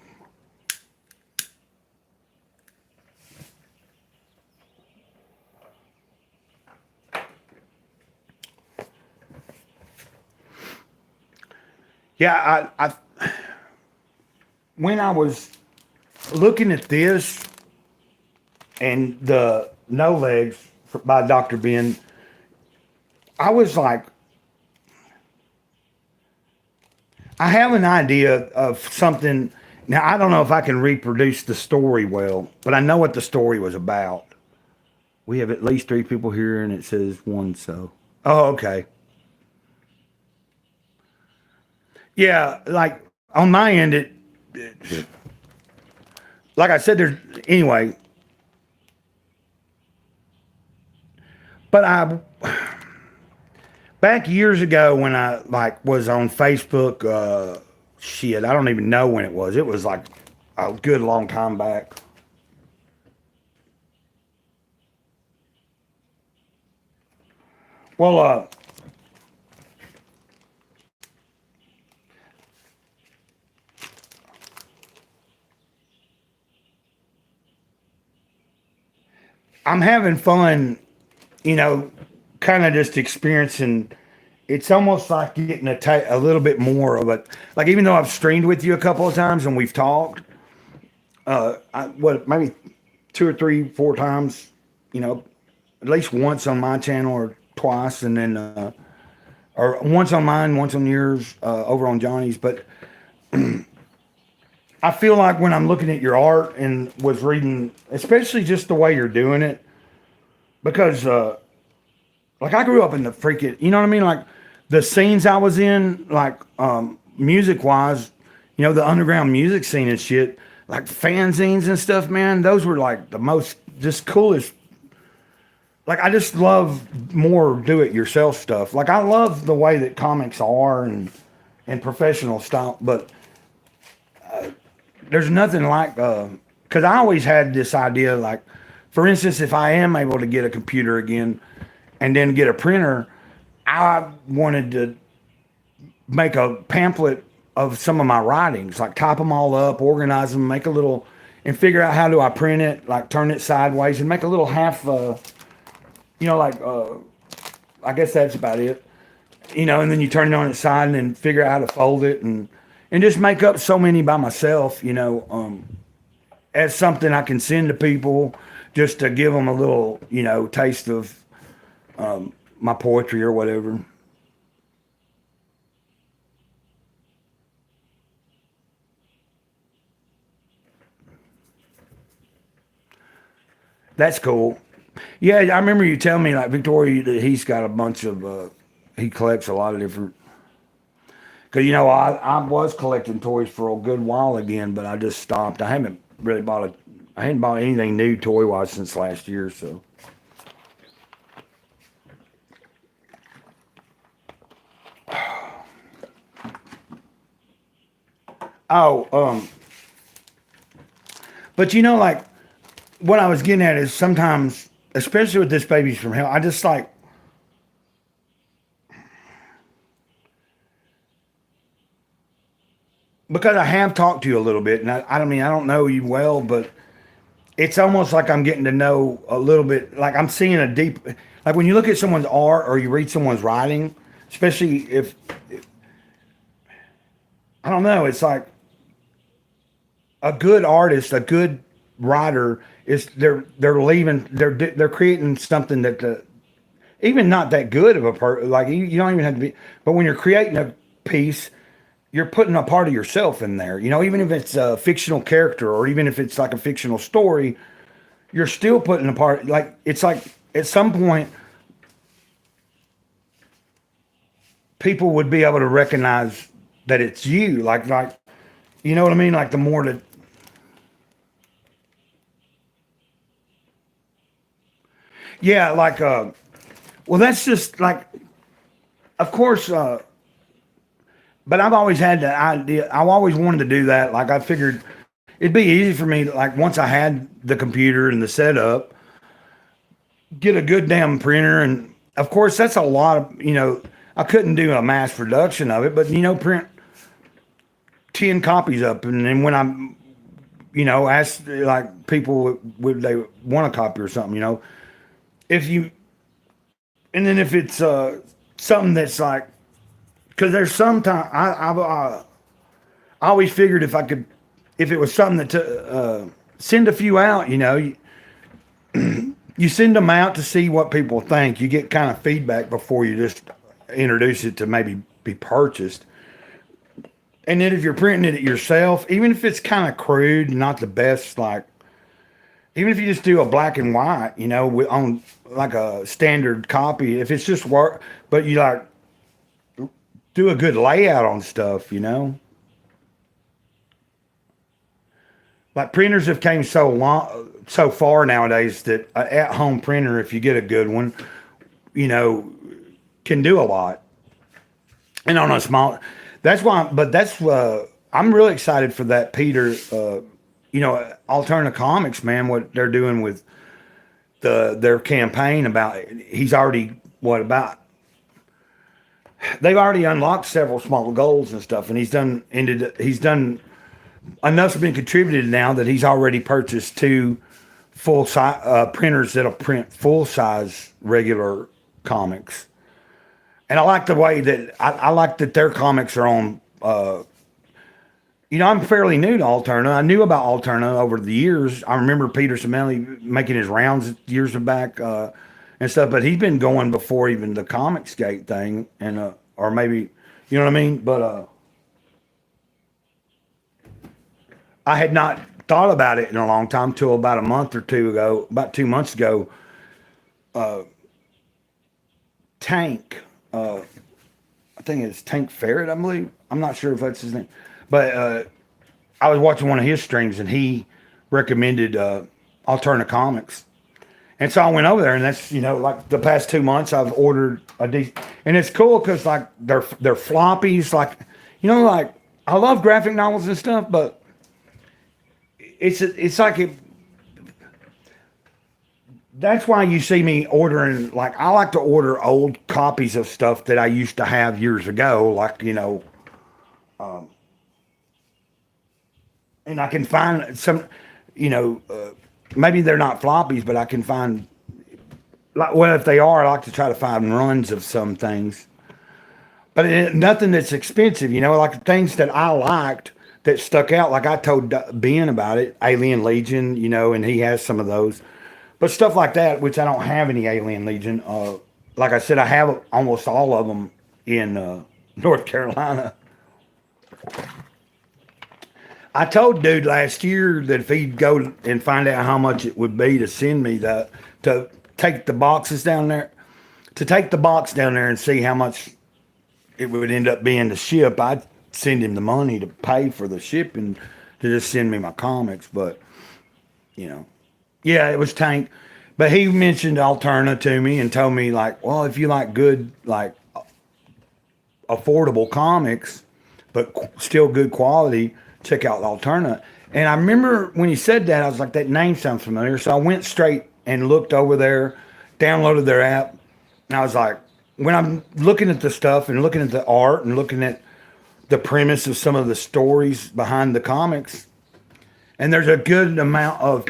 Yeah, I when I was looking at this and the No Legs by Dr. Ben, I was like, I have an idea of something. Now, I don't know if I can reproduce the story well, but I know what the story was about. We have at least 3 people here, and it says 1, so. Oh, okay. Yeah, like on my end, like I said, anyway. But back years ago when I was on Facebook, I don't even know when it was. It was like a good long time back. Well, I'm having fun, kind of just experiencing. It's almost like getting a little bit more of it. Like even though I've streamed with you a couple of times and we've talked, maybe 2 or 3, 4 times, at least once on my channel or twice, and then or once on mine, once on yours, over on Johnny's. But I feel like when I'm looking at your art and was reading, especially just the way you're doing it, because like I grew up in the freaking, you know what I mean? Like the scenes I was in, like music wise, the underground music scene and shit, like fanzines and stuff, man. Those were like the most just coolest. Like I just love more do it yourself stuff. Like I love the way that comics are and professional style, but there's nothing like because I always had this idea like, for instance, if I am able to get a computer again and then get a printer, I wanted to make a pamphlet of some of my writings, like type them all up, organize them, make a little, and figure out how do I print it, like turn it sideways and make a little half, like I guess that's about it, and then you turn it on its side and then figure out how to fold it and just make up so many by myself, as something I can send to people just to give them a little, taste of my poetry or whatever. That's cool. Yeah, I remember you telling me like Victoria that he's got a bunch of he collects a lot of different. Cause I was collecting toys for a good while again, but I just stopped. I hadn't bought anything new toy wise since last year. So oh but like what I was getting at is sometimes, especially with this babies from hell, I just like because I have talked to you a little bit, and I don't mean I don't know you well, but it's almost like I'm getting to know a little bit. Like I'm seeing a deep, like when you look at someone's art or you read someone's writing, especially if I don't know, it's like a good artist, a good writer is they're leaving, they're creating something that even not that good of a like you don't even have to be, but when you're creating a piece you're putting a part of yourself in there. Even if it's a fictional character or even if it's like a fictional story, you're still putting a part. Like it's like at some point, people would be able to recognize that it's you. Like you know what I mean? Like the more that, yeah, like well, that's just like, of course. But I've always had the idea. I've always wanted to do that. Like I figured it'd be easy for me. Like once I had the computer and the setup, get a good damn printer, and of course that's a lot of I couldn't do a mass production of it, but print 10 copies up, and then when I'm ask like people would they want a copy or something, if you, and then if it's something that's like, because there's sometimes I always figured if I could, if it was something that send a few out, you send them out to see what people think. You get kind of feedback before you just introduce it to maybe be purchased. And then if you're printing it yourself, even if it's kind of crude, not the best, like even if you just do a black and white, on like a standard copy, if it's just work, but you like do a good layout on stuff. Like printers have came so far nowadays that an at-home printer, if you get a good one, you know, can do a lot. And on a small, that's why. But that's I'm really excited for that Peter. Alternative Comics, man. What they're doing with their campaign about. He's already what about. They've already unlocked several small goals and stuff, and he's done enough's been contributed now that he's already purchased two full size printers that'll print full size regular comics. And I like the way that I like that their comics are on. I'm fairly new to Alterna. I knew about Alterna over the years. I remember Peter Semelli making his rounds years back and stuff, but he's been going before even the Comicsgate thing, and or maybe you know what I mean. But I had not thought about it in a long time till about a month or two ago, about 2 months ago. Tank. I think it's Tank Ferret, I believe. I'm not sure if that's his name. But I was watching one of his streams and he recommended Alterna Comics. And so I went over there, and that's, like the past 2 months I've ordered and it's cool because like they're floppies, like, like I love graphic novels and stuff, but it's like that's why you see me ordering, like I like to order old copies of stuff that I used to have years ago, like, and I can find some, maybe they're not floppies, but I can find, like, well, if they are, I like to try to find runs of some things. But nothing that's expensive, like things that I liked that stuck out. Like I told Ben about it, Alien Legion, and he has some of those. But stuff like that, which I don't have any Alien Legion. Like I said, I have almost all of them in North Carolina. I told dude last year that if he'd go and find out how much it would be to send me to take the boxes down there, to take the box down there and see how much it would end up being to ship, I'd send him the money to pay for the shipping to just send me my comics. But, yeah, it was Tank. But he mentioned Alterna to me and told me, like, well, if you like good, like, affordable comics, but still good quality, check out Alterna. And I remember when he said that, I was like, that name sounds familiar. So I went straight and looked over there, downloaded their app. And I was like, when I'm looking at the stuff and looking at the art and looking at the premise of some of the stories behind the comics, and there's a good amount of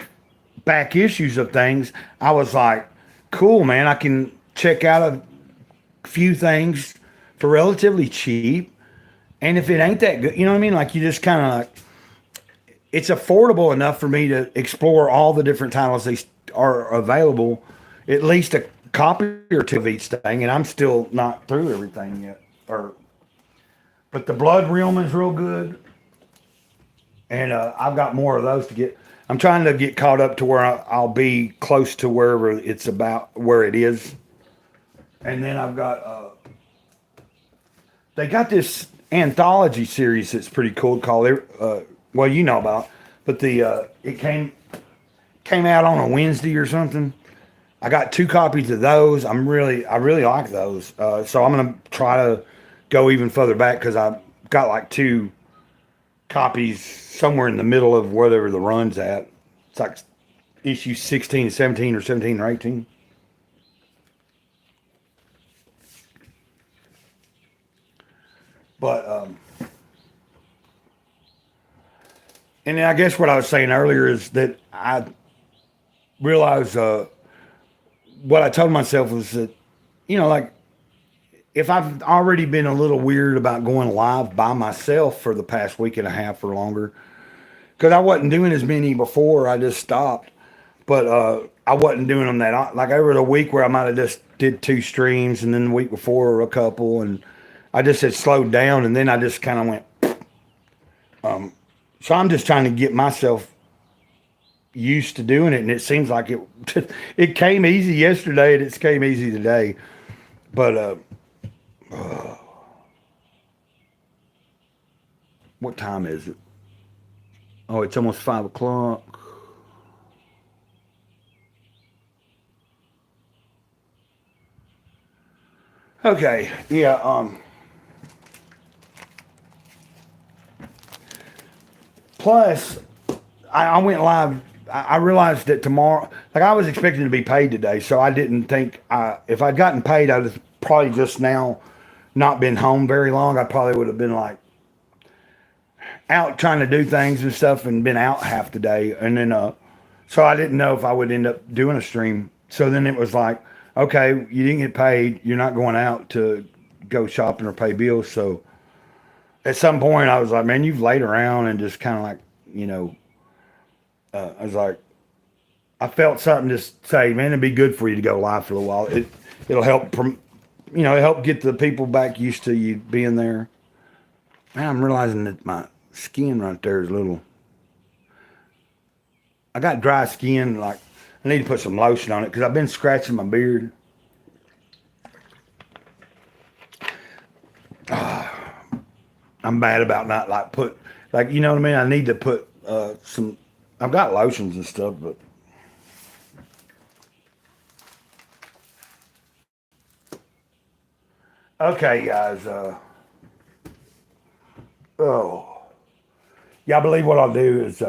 back issues of things, I was like, cool, man, I can check out a few things for relatively cheap. And if it ain't that good, you know what I mean? Like, you just kind of like, it's affordable enough for me to explore all the different titles that are available, at least a copy or two of each thing. And I'm still not through everything yet. But the Blood Realm is real good. And I've got more of those to get. I'm trying to get caught up to where I'll be close to wherever it's about, where it is. And then I've got, they got this anthology series that's pretty cool called, well, you know about, but it came out on a Wednesday or something. I got 2 copies of those. I really like those. So I'm gonna try to go even further back because I've got like 2 copies somewhere in the middle of whatever the run's at. It's like issue 16, 17, or 17 or 18. But and I guess what I was saying earlier is that I realized what I told myself was that, like, if I've already been a little weird about going live by myself for the past week and a half or longer, because I wasn't doing as many before, I just stopped. But I wasn't doing them that, like, over the week where I might have just did 2 streams, and then the week before a couple, and I just had slowed down, and then I just kind of went. So I'm just trying to get myself used to doing it, and it seems like it came easy yesterday, and it came easy today. But what time is it? Oh, it's almost 5 o'clock. Okay, yeah. Plus, I went live. I realized that tomorrow, like, I was expecting to be paid today, so I didn't think if I'd gotten paid, I'd have probably just now not been home very long. I probably would have been like out trying to do things and stuff and been out half the day. And then, so I didn't know if I would end up doing a stream. So then it was like, okay, you didn't get paid. You're not going out to go shopping or pay bills. So at some point I was like, man, you've laid around and just kind of like, I was like, I felt something to say, man, it'd be good for you to go live for a while. It'll help, help get the people back used to you being there. Man, I'm realizing that my skin right there is a little, I got dry skin. Like, I need to put some lotion on it because I've been scratching my beard. I'm bad about not like you know what I mean. I need to put some. I've got lotions and stuff, but okay, guys. Oh, yeah. I believe what I'll do is.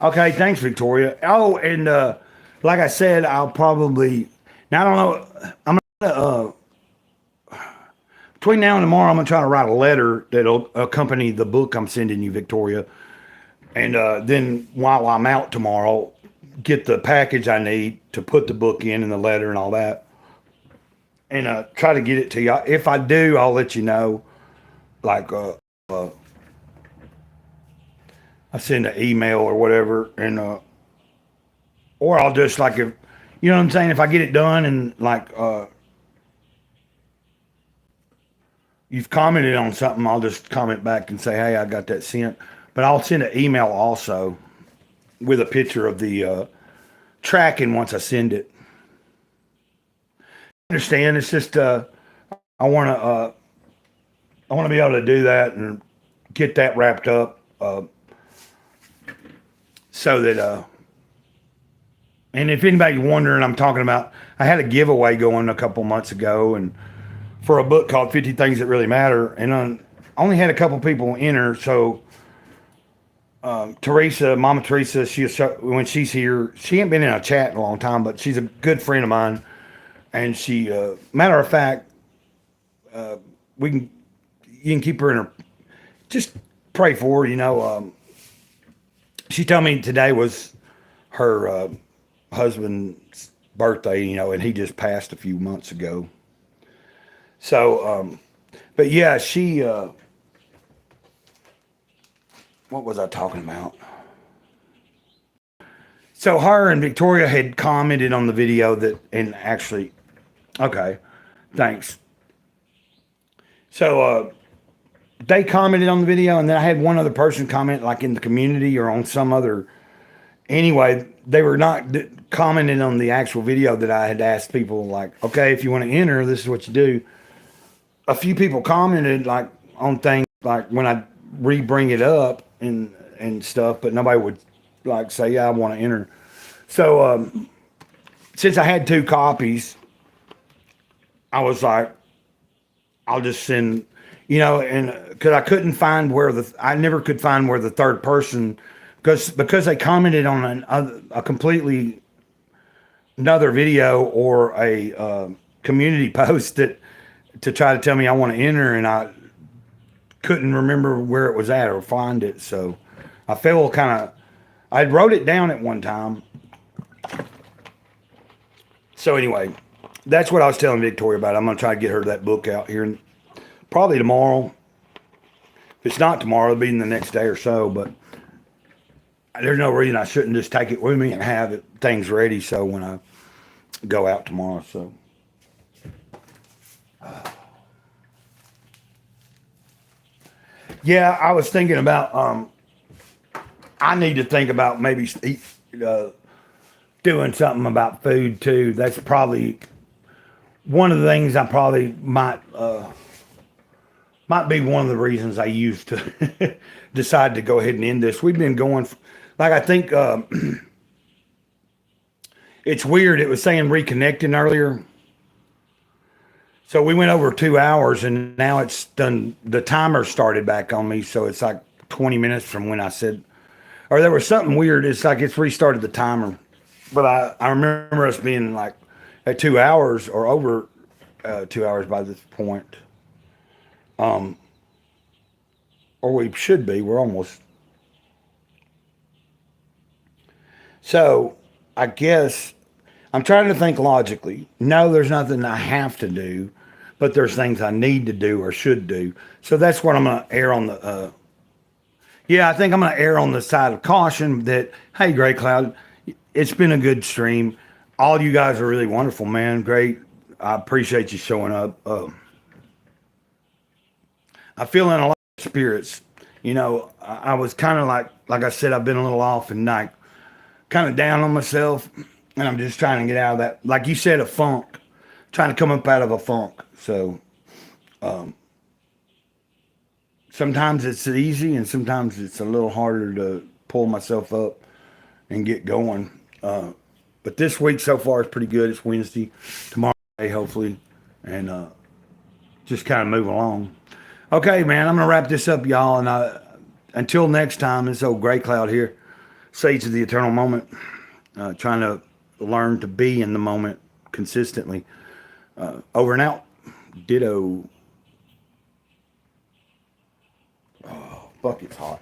Okay, thanks, Victoria. Oh, and like I said, I'll probably now. I don't know. I'm gonna between now and tomorrow. I'm gonna try to write a letter that'll accompany the book I'm sending you, Victoria. And then while I'm out tomorrow, get the package I need to put the book in and the letter and all that, and try to get it to you. If I do, I'll let you know. Like uh, I send an email or whatever, and or I'll just like if you know what I'm saying. If I get it done and like you've commented on something, I'll just comment back and say, hey, I got that sent. But I'll send an email also with a picture of the tracking once I send it. Understand? It's just I want to be able to do that and get that wrapped up so that and if anybody's wondering, I'm talking about I had a giveaway going a couple months ago and for a book called 50 Things That Really Matter, and I only had a couple people enter. So Teresa, Mama Teresa, when she's here, she ain't been in a chat in a long time, but she's a good friend of mine, and she, matter of fact, we can you can keep her in her. Just pray for her. She told me today was her husband's birthday, and he just passed a few months ago. So, but yeah, she. What was I talking about? So her and Victoria had commented on the video and actually, okay, thanks. So they commented on the video, and then I had one other person comment, like in the community or on some other. Anyway, they were not commenting on the actual video that I had asked people, like, okay, if you want to enter, this is what you do. A few people commented like on things like when I bring it up and stuff, but nobody would like say, yeah, I want to enter. So since I had two copies, I was like, I'll just send, and because I couldn't find I never could find where the third person, because they commented on a completely another video or a community post that to try to tell me I want to enter, and I couldn't remember where it was at or find it. So I felt I wrote it down at one time. So anyway, that's what I was telling Victoria about. I'm going to try to get her that book out here probably tomorrow. If it's not tomorrow, it'll be in the next day or so, but there's no reason I shouldn't just take it with me and have things ready so when I go out tomorrow. So yeah, I was thinking about I need to think about maybe doing something about food too. That's probably one of the things I probably might be one of the reasons I used to decide to go ahead and end this. We've been going, I think it's weird. It was saying reconnecting earlier. So we went over 2 hours and now it's done. The timer started back on me. So it's like 20 minutes from when I said, or there was something weird. It's like it's restarted the timer. But I remember us being like at 2 hours or over 2 hours by this point. Or we should be. We're almost. So I guess I'm trying to think logically. No, there's nothing I have to do, but there's things I need to do or should do. So that's what I'm going to err on the. Yeah, I think I'm going to err on the side of caution that, hey, Grey Cloud, it's been a good stream. All you guys are really wonderful, man. Great. I appreciate you showing up. I feel in a lot of spirits. You know, I was kind of like I said, I've been a little off and like kind of down on myself, and I'm just trying to get out of that. Like you said, a funk, trying to come up out of a funk. So sometimes it's easy, and sometimes it's a little harder to pull myself up and get going. But this week so far is pretty good. It's Wednesday, tomorrow, hopefully, and just kind of move along. Okay, man, I'm gonna wrap this up, y'all, and until next time, this old Gray Cloud here, Sage of the Eternal Moment, trying to learn to be in the moment consistently. Over and out. Ditto. Oh, fuck, it's hot.